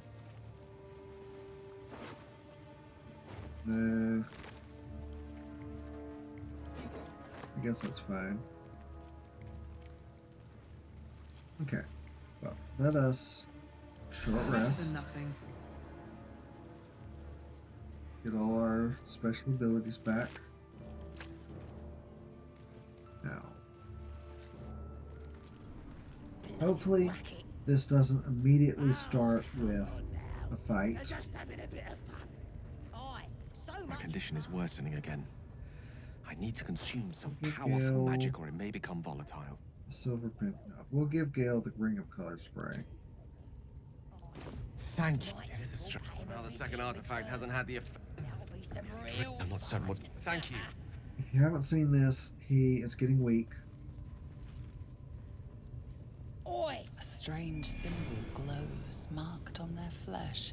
I guess that's fine. Okay, well, let us short rest. Get all our special abilities back. Now, Hopefully, this doesn't immediately start with a fight. My condition is worsening again. I need to consume some Give powerful Gale magic or it may become volatile. Silver pin. We'll give Gale the Ring of Color spray. Thank you. It is a strength. Now the second artifact hasn't had the effect. I'm not certain what. Thank you. If you haven't seen this, he is getting weak. A strange symbol glows, marked on their flesh,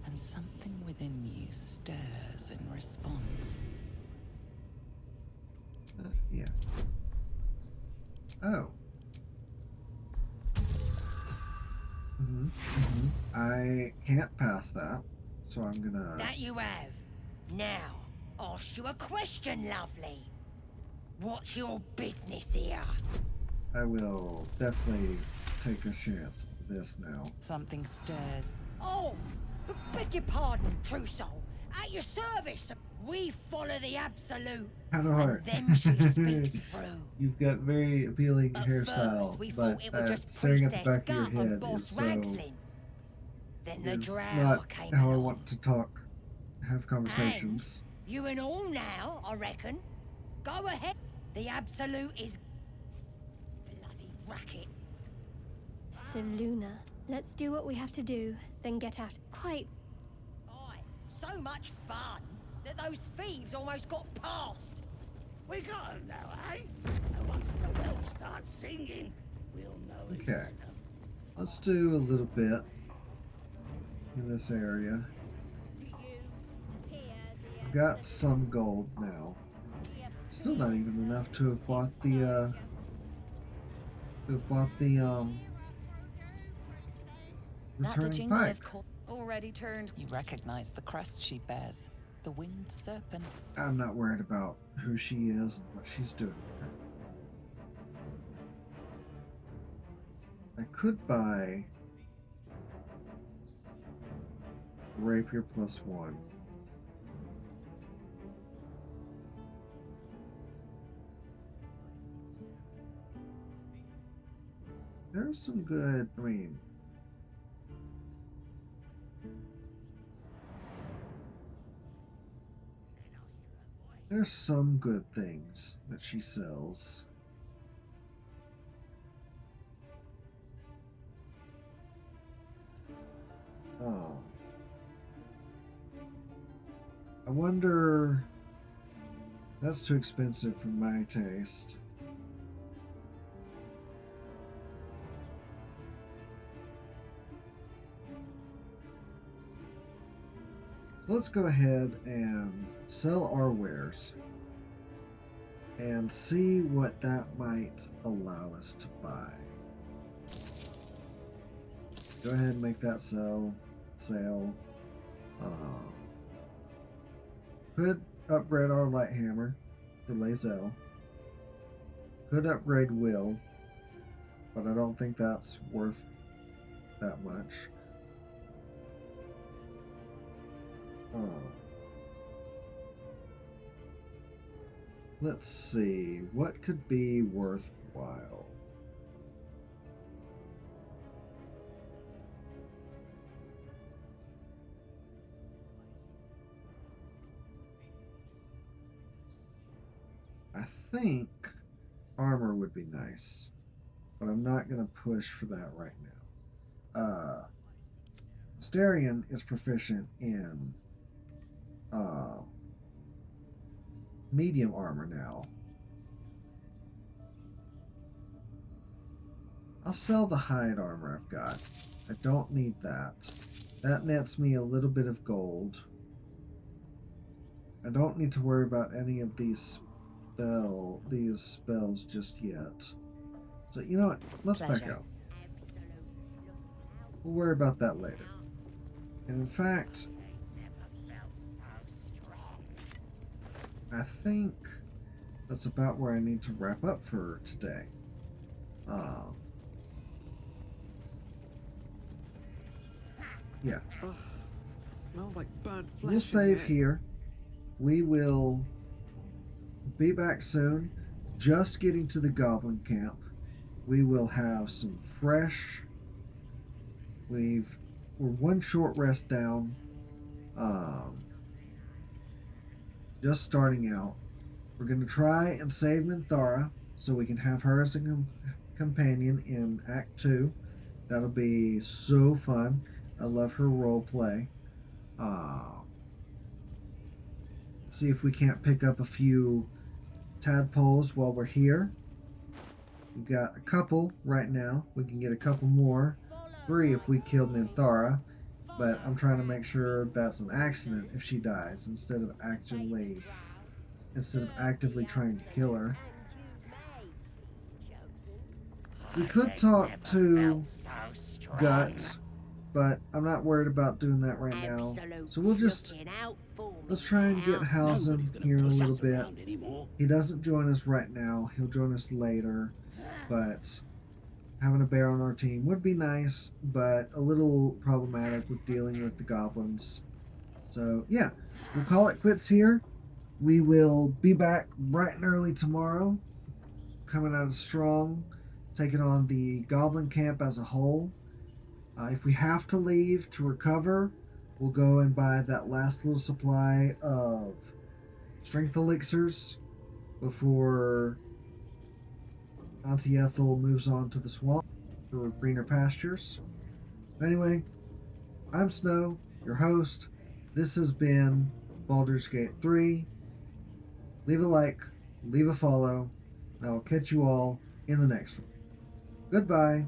and something within you stirs in response. Yeah. Oh. I can't pass that, so I'm gonna... That you have. Now, ask you a question, lovely. What's your business here? I will definitely take a chance at this now. Something stirs. Oh, beg your pardon, true soul. At your service. We follow the absolute. Kind of hard. And then she speaks through. You've got very appealing At hairstyle, first, we but thought it would just staring at priest the their back of your scut and head boss is so... Ragslin. Then the is drow not came how I along. want to talk, have conversations. You and all now, I reckon. Go ahead. The absolute is bloody racket. So Luna, let's do what we have to do, then get out. Quite. Aye, so much fun that those thieves almost got past. We got him now, eh? And once the well starts singing, we'll know he's Okay. Let's do a little bit in this area. I've got some gold now. Still not even enough to have bought the returning pike. Already turned. You recognize the crest she bears, the winged serpent. I'm not worried about who she is and what she's doing here. I could buy rapier +1. There's some good, I mean, there's some good things that she sells. Oh. I wonder... That's too expensive for my taste. So let's go ahead and sell our wares and see what that might allow us to buy. Go ahead and make that sale. Could upgrade our light hammer for Lae'zel. Could upgrade Will, but I don't think that's worth that much. Let's see, what could be worthwhile? I think armor would be nice, but I'm not going to push for that right now. Astarion is proficient in medium armor now. I'll sell the hide armor I've got. I don't need that. That nets me a little bit of gold. I don't need to worry about any of these spells just yet. So you know what? Let's back out. We'll worry about that later. And in fact, I think that's about where I need to wrap up for today. Yeah. Ugh, smells like burnt flesh. We'll save again. here. We will be back soon. Just getting to the Goblin Camp. we will have some fresh. We're one short rest down. Just starting out. We're going to try and save Minthara so we can have her as a companion in Act 2. That'll be so fun. I love her role play. See if we can't pick up a few tadpoles while we're here. We've got a couple right now. We can get a couple more. 3 if we killed Minthara. But I'm trying to make sure that's an accident if she dies instead of actively trying to kill her. We could talk to Guts, but I'm not worried about doing that right now. So let's try and get Halsin here in a little bit. He doesn't join us right now. He'll join us later, but having a bear on our team would be nice, but a little problematic with dealing with the goblins. So yeah, we'll call it quits here. We will be back bright and early tomorrow, coming out strong, taking on the Goblin Camp as a whole. If we have to leave to recover, we'll go and buy that last little supply of strength elixirs before Auntie Ethel moves on to the swamp for greener pastures. Anyway, I'm Snow, your host. This has been Baldur's Gate 3. Leave a like, leave a follow, and I will catch you all in the next one. Goodbye.